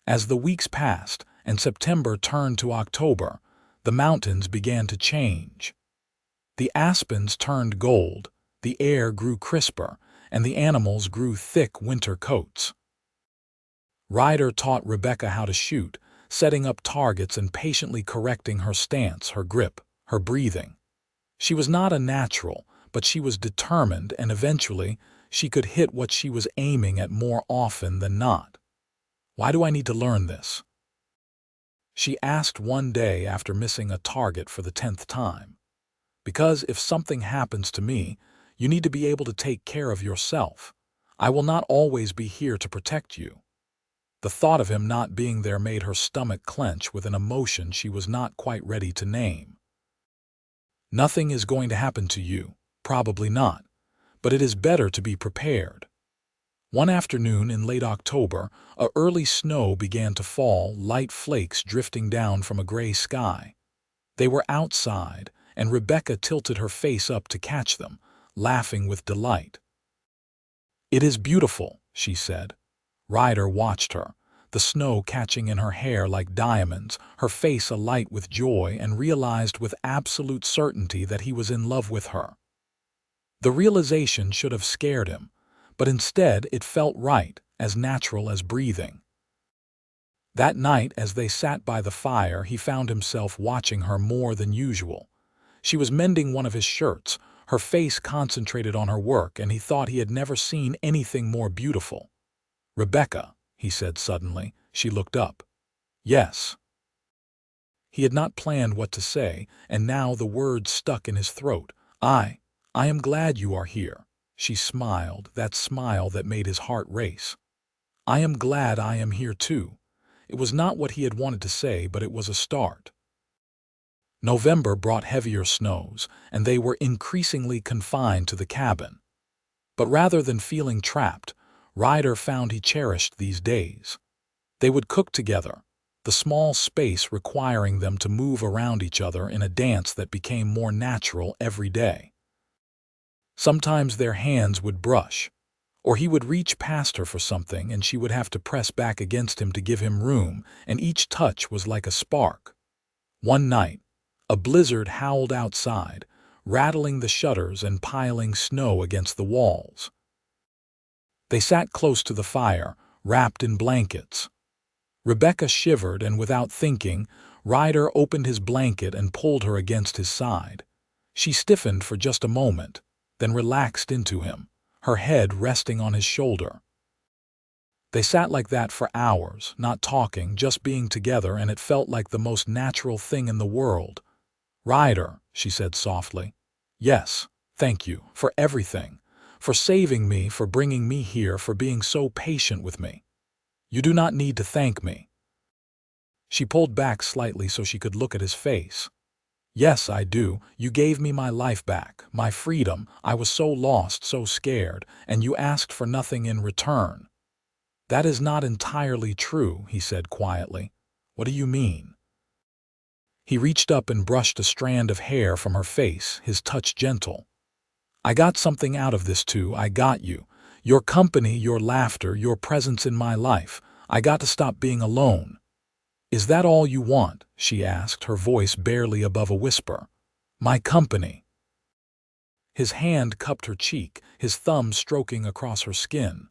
As the weeks passed and September turned to October, the mountains began to change. The aspens turned gold, the air grew crisper, and the animals grew thick winter coats. Ryder taught Rebecca how to shoot, setting up targets and patiently correcting her stance, her grip, her breathing. She was not a natural, but she was determined, and eventually she could hit what she was aiming at more often than not. Why do I need to learn this? She asked one day after missing a target for the 10th time. Because if something happens to me, you need to be able to take care of yourself. I will not always be here to protect you. The thought of him not being there made her stomach clench with an emotion she was not quite ready to name. Nothing is going to happen to you, probably not, but it is better to be prepared. One afternoon in late October, a early snow began to fall, light flakes drifting down from a gray sky. They were outside, and Rebecca tilted her face up to catch them, laughing with delight. "It is beautiful," she said. Ryder watched her, the snow catching in her hair like diamonds, her face alight with joy, and realized with absolute certainty that he was in love with her. The realization should have scared him, but instead it felt right, as natural as breathing. That night, as they sat by the fire, he found himself watching her more than usual. She was mending one of his shirts, her face concentrated on her work, and he thought he had never seen anything more beautiful. "Rebecca," he said suddenly. She looked up. "Yes." He had not planned what to say, and now the words stuck in his throat. I am glad you are here." She smiled, that smile that made his heart race. "I am glad I am here too." It was not what he had wanted to say, but it was a start. November brought heavier snows, and they were increasingly confined to the cabin. But rather than feeling trapped, Ryder found he cherished these days. They would cook together, the small space requiring them to move around each other in a dance that became more natural every day. Sometimes their hands would brush, or he would reach past her for something and she would have to press back against him to give him room, and each touch was like a spark. One night, a blizzard howled outside, rattling the shutters and piling snow against the walls. They sat close to the fire, wrapped in blankets. Rebecca shivered, and without thinking, Ryder opened his blanket and pulled her against his side. She stiffened for just a moment, then relaxed into him, her head resting on his shoulder. They sat like that for hours, not talking, just being together, and it felt like the most natural thing in the world. "Ryder," she said softly. "Yes, thank you, for everything. For saving me, for bringing me here, for being so patient with me. You do not need to thank me." She pulled back slightly so she could look at his face. "Yes, I do. You gave me my life back, my freedom. I was so lost, so scared, and you asked for nothing in return." "That is not entirely true," he said quietly. "What do you mean?" He reached up and brushed a strand of hair from her face, his touch gentle. "I got something out of this too. I got you. Your company, your laughter, your presence in my life. I got to stop being alone." "Is that all you want?" she asked, her voice barely above a whisper. "My company." His hand cupped her cheek, his thumb stroking across her skin.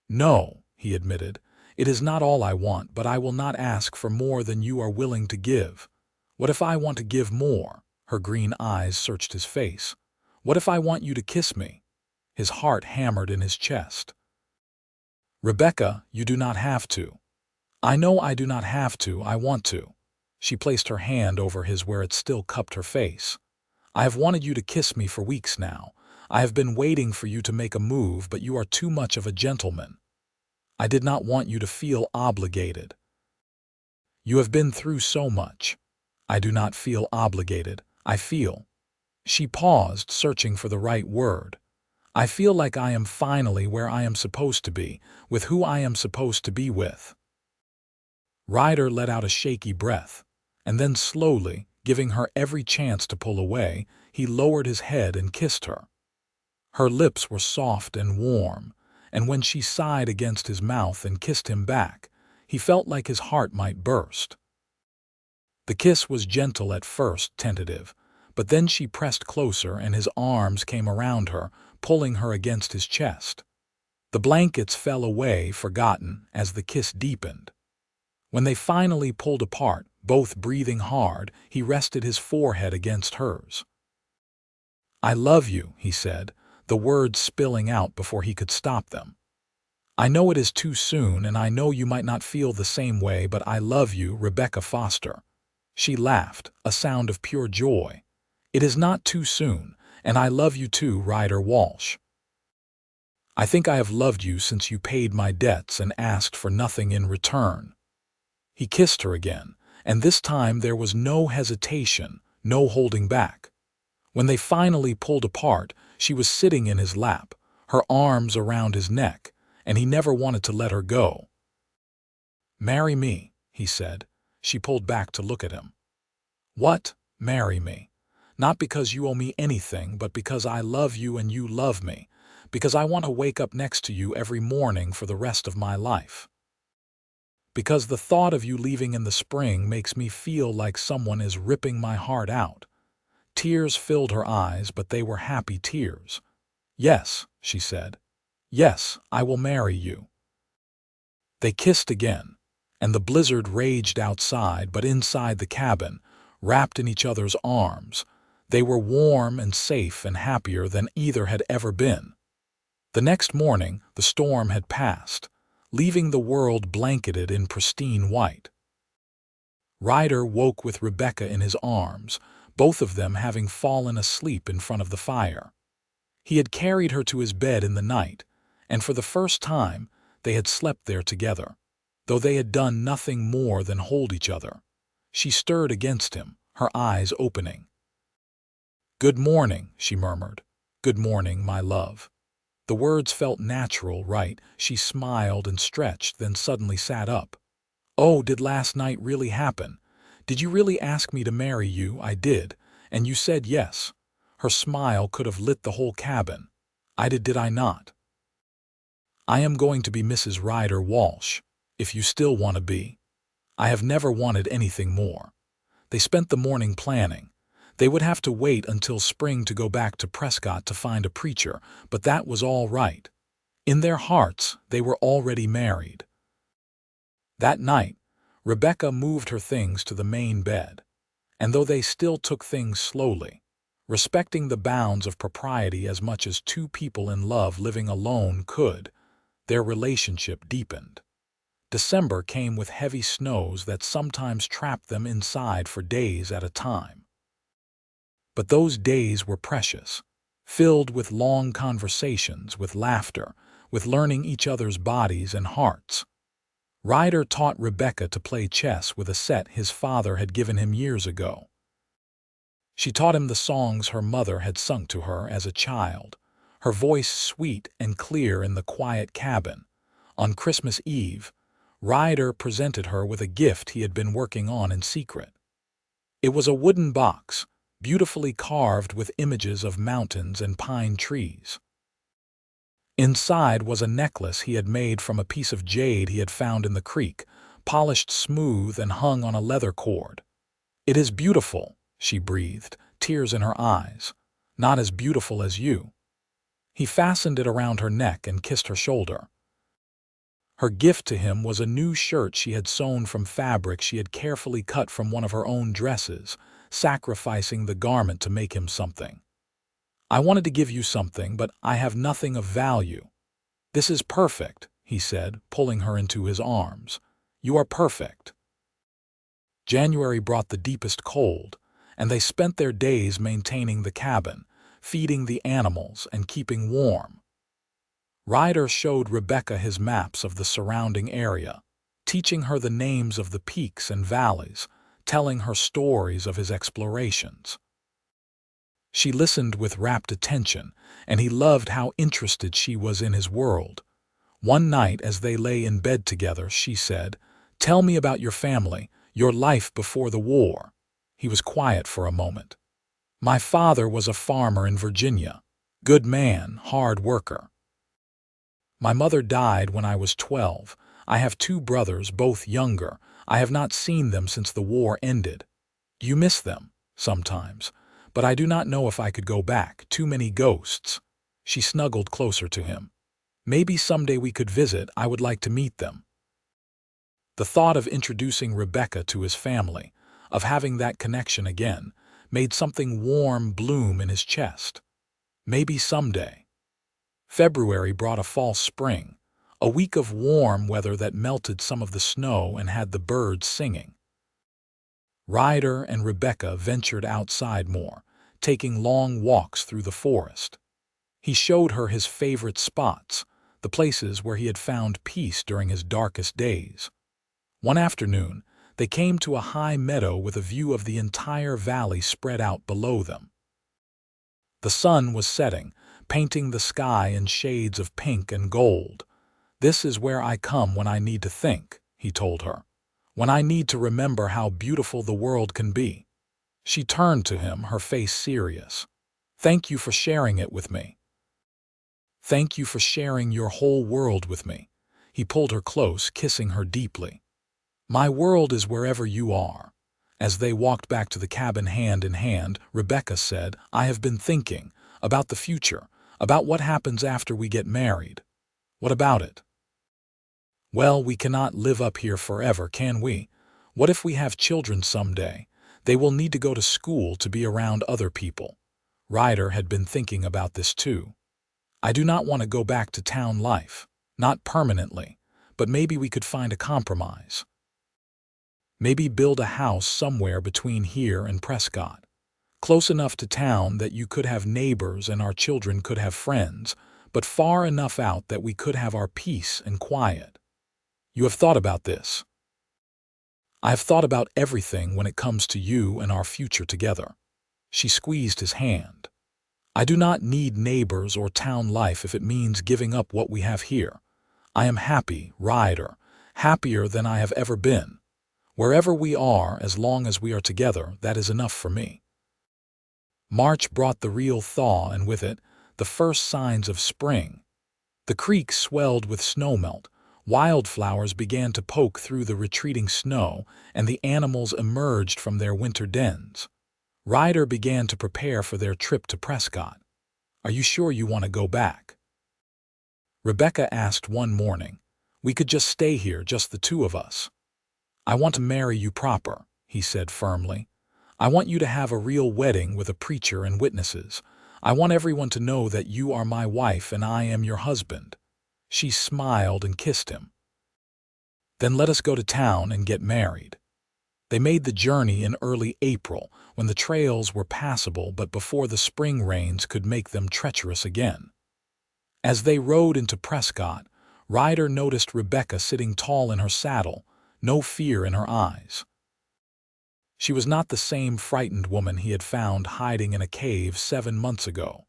"No," he admitted, "it is not all I want, but I will not ask for more than you are willing to give." "What if I want to give more?" Her green eyes searched his face. "What if I want you to kiss me?" His heart hammered in his chest. "Rebecca, you do not have to." "I know I do not have to. I want to." She placed her hand over his where it still cupped her face. "I have wanted you to kiss me for weeks now. I have been waiting for you to make a move, but you are too much of a gentleman. I did not want you to feel obligated. You have been through so much." "I do not feel obligated. I feel—" She paused, searching for the right word. I feel like I am finally where I am supposed to be, with who I am supposed to be with." Ryder let out a shaky breath, and then slowly, giving her every chance to pull away, he lowered his head and kissed her. Her lips were soft and warm, and when she sighed against his mouth and kissed him back, he felt like his heart might burst. The kiss was gentle at first, tentative, but then she pressed closer and his arms came around her, pulling her against his chest. The blankets fell away, forgotten, as the kiss deepened. When they finally pulled apart, both breathing hard, he rested his forehead against hers. "I love you," he said, the words spilling out before he could stop them. "I know it is too soon, and I know you might not feel the same way, but I love you, Rebecca Foster." She laughed, a sound of pure joy. "It is not too soon, and I love you too, Ryder Walsh. I think I have loved you since you paid my debts and asked for nothing in return." He kissed her again, and this time there was no hesitation, no holding back. When they finally pulled apart, she was sitting in his lap, her arms around his neck, and he never wanted to let her go. "Marry me," he said. She pulled back to look at him. "What? Marry me? Not because you owe me anything, but because I love you and you love me, because I want to wake up next to you every morning for the rest of my life. Because the thought of you leaving in the spring makes me feel like someone is ripping my heart out." Tears filled her eyes, but they were happy tears. "Yes," she said. "Yes, I will marry you." They kissed again, and the blizzard raged outside, but inside the cabin, wrapped in each other's arms, they were warm and safe and happier than either had ever been. The next morning, the storm had passed, leaving the world blanketed in pristine white. Ryder woke with Rebecca in his arms, both of them having fallen asleep in front of the fire. He had carried her to his bed in the night, and for the first time they had slept there together, though they had done nothing more than hold each other. She stirred against him, her eyes opening. "Good morning," she murmured. "Good morning, my love." The words felt natural, right? She smiled and stretched, then suddenly sat up. "Oh, did last night really happen? Did you really ask me to marry you?" "I did, and you said yes." Her smile could have lit the whole cabin. "I did I not? I am going to be Mrs. Ryder Walsh, if you still want to be. I have never wanted anything more." They spent the morning planning. They would have to wait until spring to go back to Prescott to find a preacher, but that was all right. In their hearts, they were already married. That night, Rebecca moved her things to the main bed, and though they still took things slowly, respecting the bounds of propriety as much as two people in love living alone could, their relationship deepened. December came with heavy snows that sometimes trapped them inside for days at a time. But those days were precious, filled with long conversations, with laughter, with learning each other's bodies and hearts. Ryder taught Rebecca to play chess with a set his father had given him years ago. She taught him the songs her mother had sung to her as a child, her voice sweet and clear in the quiet cabin. On Christmas Eve, Ryder presented her with a gift he had been working on in secret. It was a wooden box, beautifully carved with images of mountains and pine trees. Inside was a necklace he had made from a piece of jade he had found in the creek, polished smooth and hung on a leather cord. "It is beautiful," she breathed, tears in her eyes. "Not as beautiful as you." He fastened it around her neck and kissed her shoulder. Her gift to him was a new shirt she had sewn from fabric she had carefully cut from one of her own dresses, sacrificing the garment to make him something. "I wanted to give you something, but I have nothing of value." "This is perfect," he said, pulling her into his arms. "You are perfect." January brought the deepest cold, and they spent their days maintaining the cabin, feeding the animals, and keeping warm. Ryder showed Rebecca his maps of the surrounding area, teaching her the names of the peaks and valleys, telling her stories of his explorations. She listened with rapt attention, and he loved how interested she was in his world. One night as they lay in bed together, she said, "Tell me about your family, your life before the war." He was quiet for a moment. "My father was a farmer in Virginia. Good man, hard worker. My mother died when I was 12. I have two brothers, both younger. I have not seen them since the war ended. You miss them, sometimes, but I do not know if I could go back. Too many ghosts." She snuggled closer to him. "Maybe someday we could visit. I would like to meet them." The thought of introducing Rebecca to his family, of having that connection again, made something warm bloom in his chest. Maybe someday. February brought a false spring, a week of warm weather that melted some of the snow and had the birds singing. Ryder and Rebecca ventured outside more, taking long walks through the forest. He showed her his favorite spots, the places where he had found peace during his darkest days. One afternoon, they came to a high meadow with a view of the entire valley spread out below them. The sun was setting, painting the sky in shades of pink and gold. "This is where I come when I need to think," he told her, "when I need to remember how beautiful the world can be." She turned to him, her face serious. "Thank you for sharing it with me. Thank you for sharing your whole world with me." He pulled her close, kissing her deeply. "My world is wherever you are." As they walked back to the cabin hand in hand, Rebecca said, "I have been thinking about the future, about what happens after we get married." "What about it?" "Well, we cannot live up here forever, can we? What if we have children someday? They will need to go to school to be around other people." Ryder had been thinking about this too. "I do not want to go back to town life, not permanently, but maybe we could find a compromise. Maybe build a house somewhere between here and Prescott, close enough to town that you could have neighbors and our children could have friends, but far enough out that we could have our peace and quiet. You have thought about this?" "I have thought about everything when it comes to you and our future together." She squeezed his hand. "I do not need neighbors or town life if it means giving up what we have here. I am happy, Ryder, happier than I have ever been. Wherever we are, as long as we are together, that is enough for me." March brought the real thaw, and with it, the first signs of spring. The creek swelled with snowmelt, wildflowers began to poke through the retreating snow, and the animals emerged from their winter dens. Ryder began to prepare for their trip to Prescott. "Are you sure you want to go back?" Rebecca asked one morning. "We could just stay here, just the two of us." "I want to marry you proper," he said firmly. "I want you to have a real wedding with a preacher and witnesses. I want everyone to know that you are my wife and I am your husband." She smiled and kissed him. "Then let us go to town and get married." They made the journey in early April, when the trails were passable but before the spring rains could make them treacherous again. As they rode into Prescott, Ryder noticed Rebecca sitting tall in her saddle, no fear in her eyes. She was not the same frightened woman he had found hiding in a cave 7 months ago.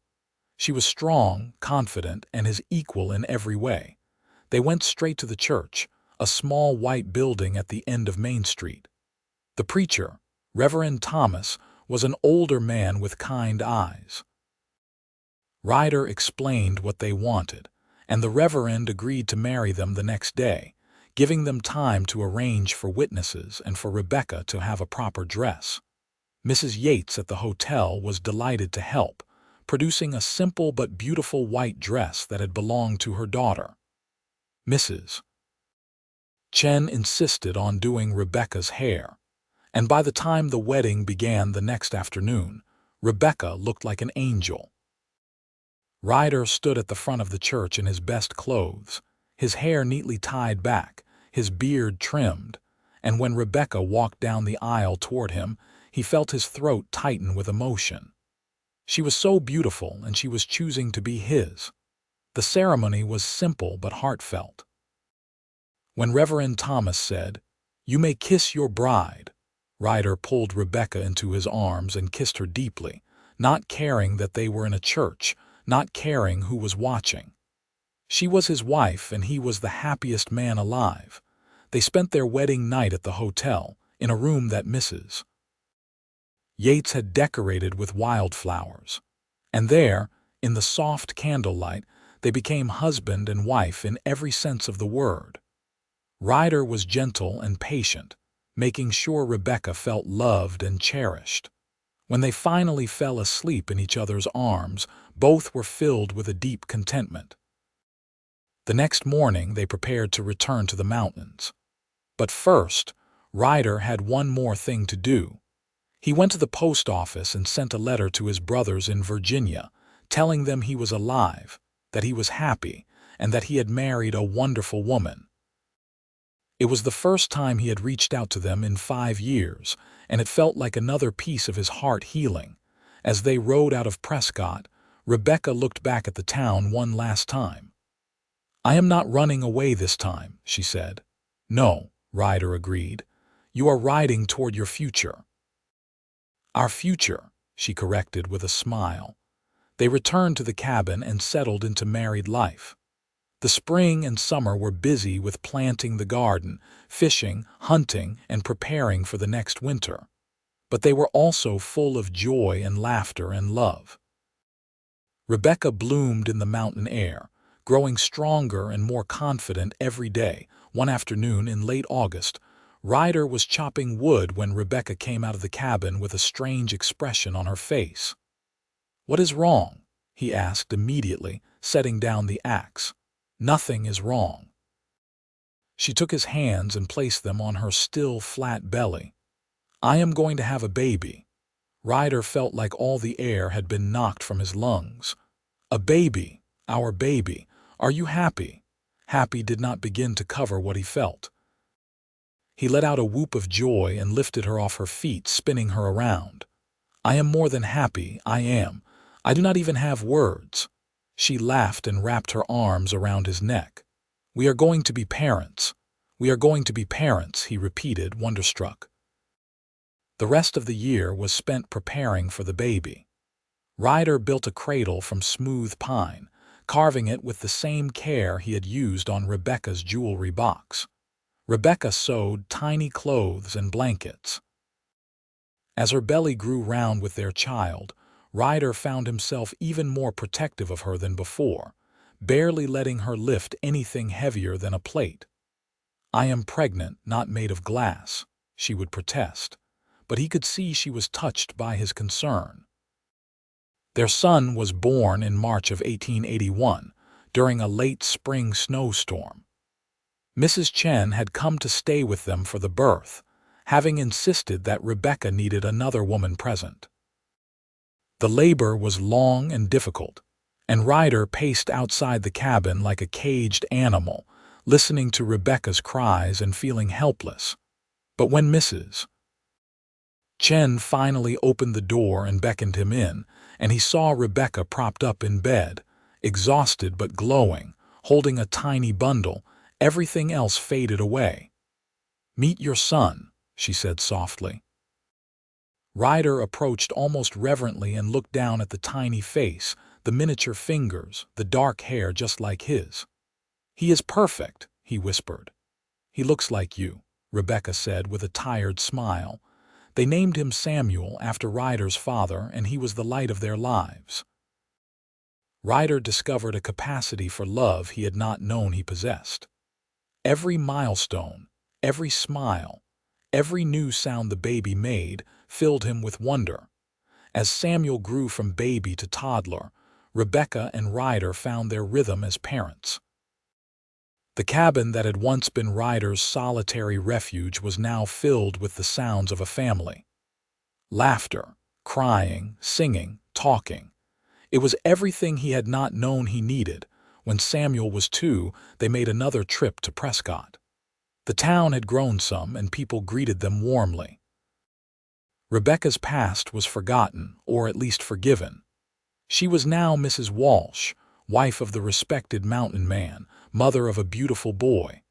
She was strong, confident, and his equal in every way. They went straight to the church, a small white building at the end of Main Street. The preacher, Reverend Thomas, was an older man with kind eyes. Ryder explained what they wanted, and the Reverend agreed to marry them the next day, giving them time to arrange for witnesses and for Rebecca to have a proper dress. Mrs. Yates at the hotel was delighted to help, producing a simple but beautiful white dress that had belonged to her daughter. Mrs. Chen insisted on doing Rebecca's hair, and by the time the wedding began the next afternoon, Rebecca looked like an angel. Ryder stood at the front of the church in his best clothes, his hair neatly tied back, his beard trimmed, and when Rebecca walked down the aisle toward him, he felt his throat tighten with emotion. She was so beautiful, and she was choosing to be his. The ceremony was simple but heartfelt. When Reverend Thomas said, "You may kiss your bride," Ryder pulled Rebecca into his arms and kissed her deeply, not caring that they were in a church, not caring who was watching. She was his wife, and he was the happiest man alive. They spent their wedding night at the hotel, in a room that Mrs. Yates had decorated with wildflowers. And there, in the soft candlelight, they became husband and wife in every sense of the word. Ryder was gentle and patient, making sure Rebecca felt loved and cherished. When they finally fell asleep in each other's arms, both were filled with a deep contentment. The next morning they prepared to return to the mountains. But first, Ryder had one more thing to do. He went to the post office and sent a letter to his brothers in Virginia, telling them he was alive, that he was happy, and that he had married a wonderful woman. It was the first time he had reached out to them in 5 years, and it felt like another piece of his heart healing. As they rode out of Prescott, Rebecca looked back at the town one last time. "I am not running away this time," she said. "No," Ryder agreed. "You are riding toward your future." "Our future," she corrected with a smile. They returned to the cabin and settled into married life. The spring and summer were busy with planting the garden, fishing, hunting, and preparing for the next winter. But they were also full of joy and laughter and love. Rebecca bloomed in the mountain air, growing stronger and more confident every day. One afternoon in late August, Ryder was chopping wood when Rebecca came out of the cabin with a strange expression on her face. "What is wrong?" he asked immediately, setting down the axe. "Nothing is wrong." She took his hands and placed them on her still flat belly. "I am going to have a baby." Ryder felt like all the air had been knocked from his lungs. "A baby, our baby. Are you happy?" Happy did not begin to cover what he felt. He let out a whoop of joy and lifted her off her feet, spinning her around. "I am more than happy, I am. I do not even have words." She laughed and wrapped her arms around his neck. "We are going to be parents. We are going to be parents," he repeated, wonderstruck. The rest of the year was spent preparing for the baby. Ryder built a cradle from smooth pine, carving it with the same care he had used on Rebecca's jewelry box. Rebecca sewed tiny clothes and blankets. As her belly grew round with their child, Ryder found himself even more protective of her than before, barely letting her lift anything heavier than a plate. "I am pregnant, not made of glass," she would protest, but he could see she was touched by his concern. Their son was born in March of 1881, during a late spring snowstorm. Mrs. Chen had come to stay with them for the birth, having insisted that Rebecca needed another woman present. The labor was long and difficult, and Ryder paced outside the cabin like a caged animal, listening to Rebecca's cries and feeling helpless. But when Mrs. Chen finally opened the door and beckoned him in, and he saw Rebecca propped up in bed, exhausted but glowing, holding a tiny bundle, everything else faded away. "Meet your son," she said softly. Ryder approached almost reverently and looked down at the tiny face, the miniature fingers, the dark hair just like his. "He is perfect," he whispered. "He looks like you," Rebecca said with a tired smile. They named him Samuel after Ryder's father, and he was the light of their lives. Ryder discovered a capacity for love he had not known he possessed. Every milestone, every smile, every new sound the baby made filled him with wonder. As Samuel grew from baby to toddler, Rebecca and Ryder found their rhythm as parents. The cabin that had once been Ryder's solitary refuge was now filled with the sounds of a family. Laughter, crying, singing, talking. It was everything he had not known he needed. When Samuel was 2, they made another trip to Prescott. The town had grown some, and people greeted them warmly. Rebecca's past was forgotten, or at least forgiven. She was now Mrs. Walsh, wife of the respected mountain man, mother of a beautiful boy.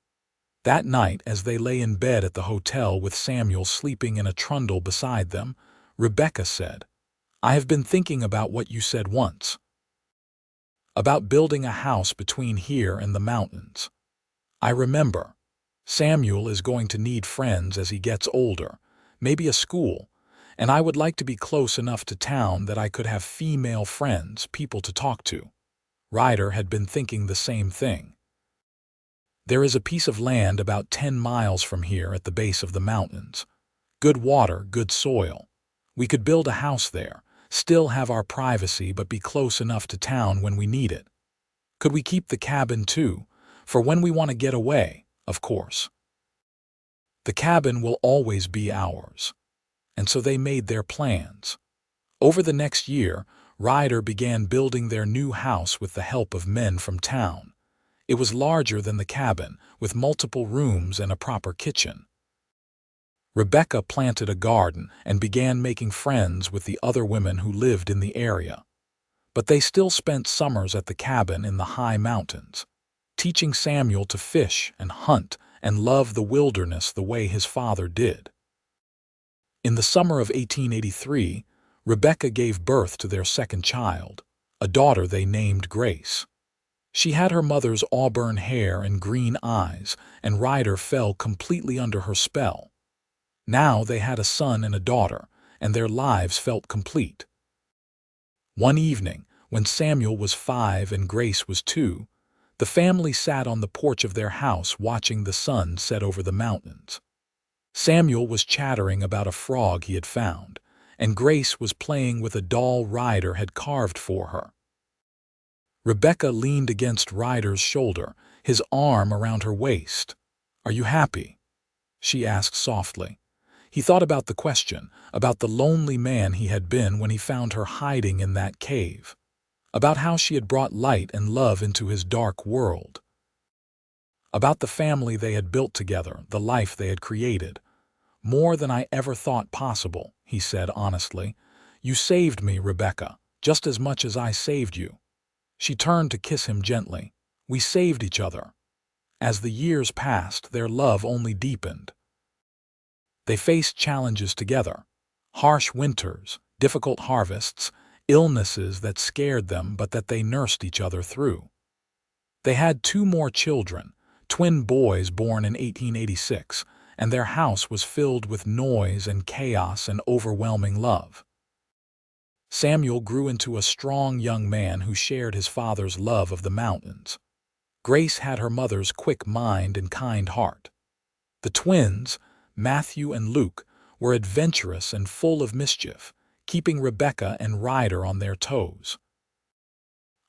That night, as they lay in bed at the hotel with Samuel sleeping in a trundle beside them, Rebecca said, I have been thinking about what you said once, about building a house between here and the mountains. I remember. Samuel is going to need friends as he gets older, maybe a school, and I would like to be close enough to town that I could have female friends, people to talk to. Ryder had been thinking the same thing. There is a piece of land about 10 miles from here at the base of the mountains. Good water, good soil. We could build a house there, still have our privacy but be close enough to town when we need it. Could we keep the cabin too, for when we want to get away, of course. The cabin will always be ours. And so they made their plans. Over the next year, Ryder began building their new house with the help of men from town. It was larger than the cabin, with multiple rooms and a proper kitchen. Rebecca planted a garden and began making friends with the other women who lived in the area. But they still spent summers at the cabin in the high mountains, teaching Samuel to fish and hunt and love the wilderness the way his father did. In the summer of 1883, Rebecca gave birth to their second child, a daughter they named Grace. She had her mother's auburn hair and green eyes, and Ryder fell completely under her spell. Now they had a son and a daughter, and their lives felt complete. One evening, when Samuel was 5 and Grace was 2, the family sat on the porch of their house watching the sun set over the mountains. Samuel was chattering about a frog he had found, and Grace was playing with a doll Ryder had carved for her. Rebecca leaned against Ryder's shoulder, his arm around her waist. "Are you happy?" she asked softly. He thought about the question, about the lonely man he had been when he found her hiding in that cave, about how she had brought light and love into his dark world, about the family they had built together, the life they had created. "More than I ever thought possible," he said honestly. "You saved me, Rebecca, just as much as I saved you." She turned to kiss him gently. "We saved each other." As the years passed, their love only deepened. They faced challenges together, harsh winters, difficult harvests, illnesses that scared them but that they nursed each other through. They had 2 more children, twin boys born in 1886, and their house was filled with noise and chaos and overwhelming love. Samuel grew into a strong young man who shared his father's love of the mountains. Grace had her mother's quick mind and kind heart. The twins, Matthew and Luke, were adventurous and full of mischief, keeping Rebecca and Ryder on their toes.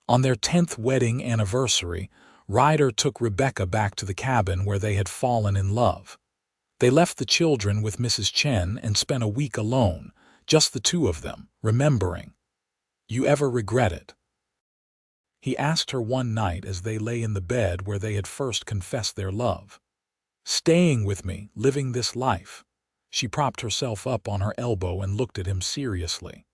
On their 10th wedding anniversary, Ryder took Rebecca back to the cabin where they had fallen in love. They left the children with Mrs. Chen and spent a week alone, just the 2 of them, remembering. "You ever regret it?" he asked her one night as they lay in the bed where they had first confessed their love. "Staying with me, living this life." She propped herself up on her elbow and looked at him seriously.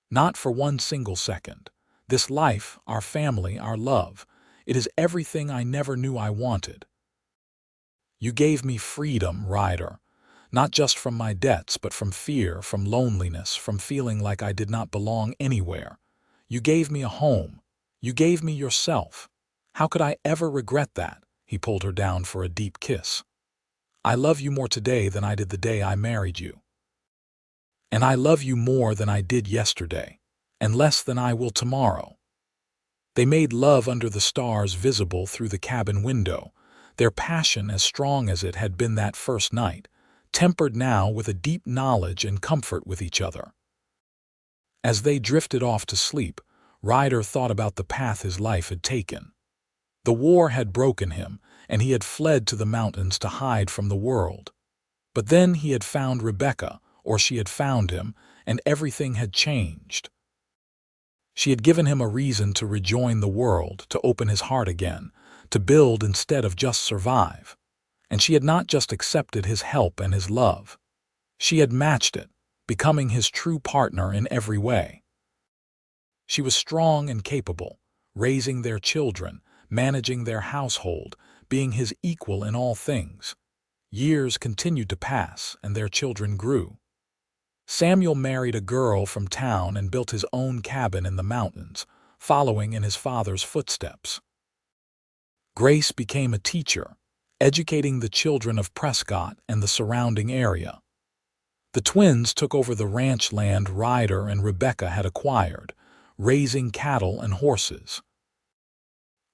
"Not for one single second. This life, our family, our love, it is everything I never knew I wanted. You gave me freedom, Ryder, not just from my debts, but from fear, from loneliness, from feeling like I did not belong anywhere. You gave me a home. You gave me yourself. How could I ever regret that?" He pulled her down for a deep kiss. "I love you more today than I did the day I married you. And I love you more than I did yesterday, and less than I will tomorrow." They made love under the stars visible through the cabin window, their passion as strong as it had been that first night, tempered now with a deep knowledge and comfort with each other. As they drifted off to sleep, Ryder thought about the path his life had taken. The war had broken him, and he had fled to the mountains to hide from the world. But then he had found Rebecca, or she had found him, and everything had changed. She had given him a reason to rejoin the world, to open his heart again, to build instead of just survive. And she had not just accepted his help and his love. She had matched it, becoming his true partner in every way. She was strong and capable, raising their children, managing their household, being his equal in all things. Years continued to pass, and their children grew. Samuel married a girl from town and built his own cabin in the mountains, following in his father's footsteps. Grace became a teacher, educating the children of Prescott and the surrounding area. The twins took over the ranch land Ryder and Rebecca had acquired, raising cattle and horses.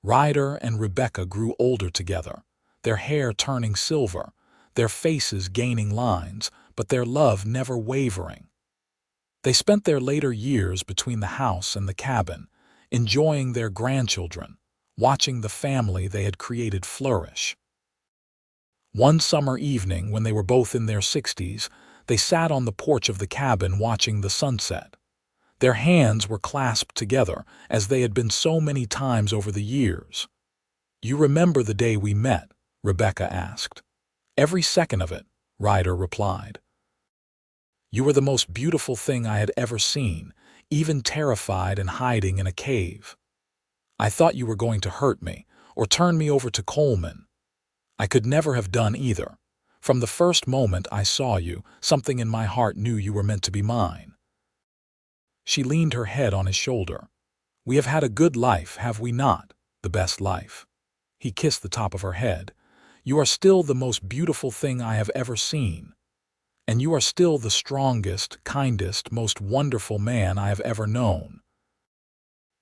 Ryder and Rebecca grew older together, their hair turning silver, their faces gaining lines, but their love never wavering. They spent their later years between the house and the cabin, enjoying their grandchildren, watching the family they had created flourish. One summer evening, when they were both in their 60s, they sat on the porch of the cabin watching the sunset. Their hands were clasped together, as they had been so many times over the years. "You remember the day we met?" Rebecca asked. "Every second of it," Ryder replied. "You were the most beautiful thing I had ever seen, even terrified and hiding in a cave. I thought you were going to hurt me, or turn me over to Coleman. I could never have done either. From the first moment I saw you, something in my heart knew you were meant to be mine." She leaned her head on his shoulder. "We have had a good life, have we not? The best life." He kissed the top of her head. "You are still the most beautiful thing I have ever seen. And you are still the strongest, kindest, most wonderful man I have ever known."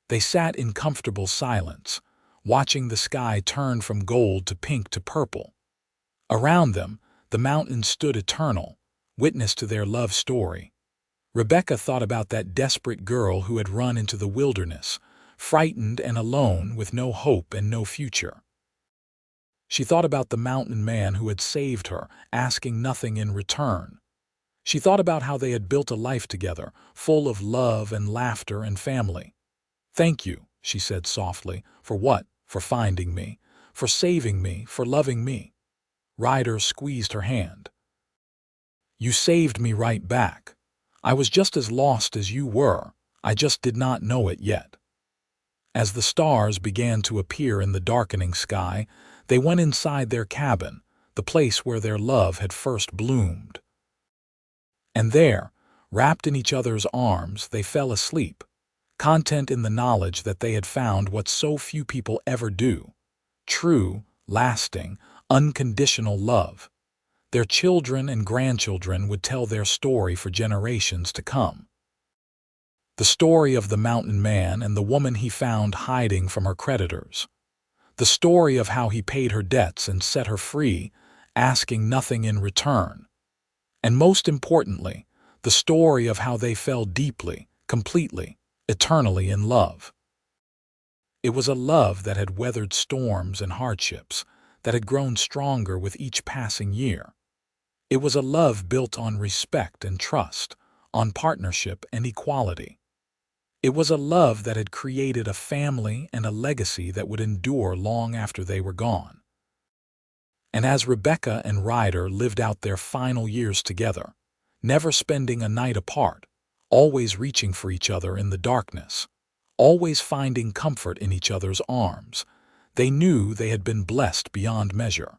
They sat in comfortable silence, watching the sky turn from gold to pink to purple. Around them, the mountains stood eternal, witness to their love story. Rebecca thought about that desperate girl who had run into the wilderness, frightened and alone with no hope and no future. She thought about the mountain man who had saved her, asking nothing in return. She thought about how they had built a life together, full of love and laughter and family. "Thank you," she said softly. "For what? For finding me, for saving me, for loving me." Ryder squeezed her hand. "You saved me right back. I was just as lost as you were. I just did not know it yet." As the stars began to appear in the darkening sky, they went inside their cabin, the place where their love had first bloomed. And there, wrapped in each other's arms, they fell asleep, content in the knowledge that they had found what so few people ever do: true, lasting, unconditional love. Their children and grandchildren would tell their story for generations to come. The story of the mountain man and the woman he found hiding from her creditors. The story of how he paid her debts and set her free, asking nothing in return. And most importantly, the story of how they fell deeply, completely, eternally in love. It was a love that had weathered storms and hardships, that had grown stronger with each passing year. It was a love built on respect and trust, on partnership and equality. It was a love that had created a family and a legacy that would endure long after they were gone. And as Rebecca and Ryder lived out their final years together, never spending a night apart, always reaching for each other in the darkness, always finding comfort in each other's arms, they knew they had been blessed beyond measure.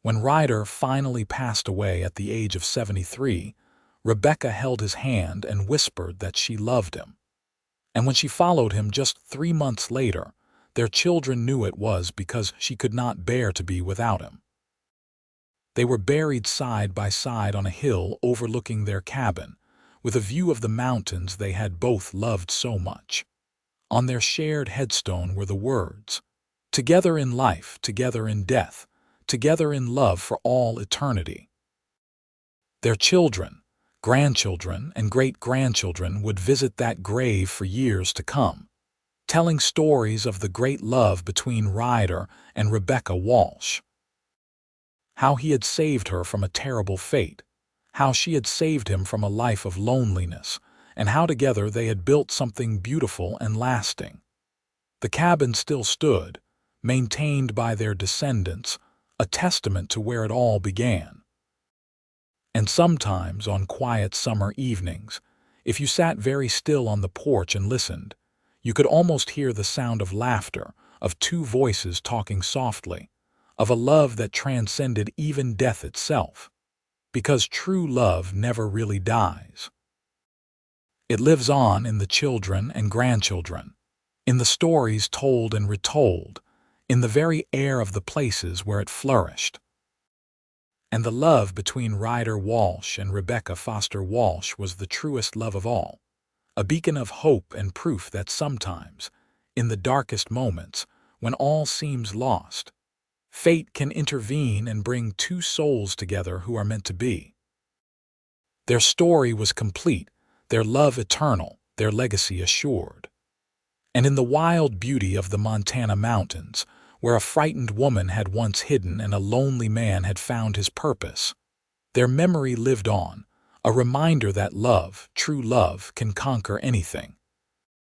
When Ryder finally passed away at the age of 73, Rebecca held his hand and whispered that she loved him. And when she followed him just 3 months later, their children knew it was because she could not bear to be without him. They were buried side by side on a hill overlooking their cabin, with a view of the mountains they had both loved so much. On their shared headstone were the words, "Together in life, together in death, together in love for all eternity." Their children, grandchildren, and great-grandchildren would visit that grave for years to come, telling stories of the great love between Ryder and Rebecca Walsh. How he had saved her from a terrible fate, how she had saved him from a life of loneliness, and how together they had built something beautiful and lasting. The cabin still stood, maintained by their descendants, a testament to where it all began. And sometimes, on quiet summer evenings, if you sat very still on the porch and listened, you could almost hear the sound of laughter, of two voices talking softly, of a love that transcended even death itself. because true love never really dies. It lives on in the children and grandchildren, in the stories told and retold, in the very air of the places where it flourished. And the love between Ryder Walsh and Rebecca Foster Walsh was the truest love of all, a beacon of hope and proof that sometimes, in the darkest moments, when all seems lost, fate can intervene and bring two souls together who are meant to be. Their story was complete, their love eternal, their legacy assured. And in the wild beauty of the Montana mountains, where a frightened woman had once hidden and a lonely man had found his purpose, their memory lived on, a reminder that love, true love, can conquer anything.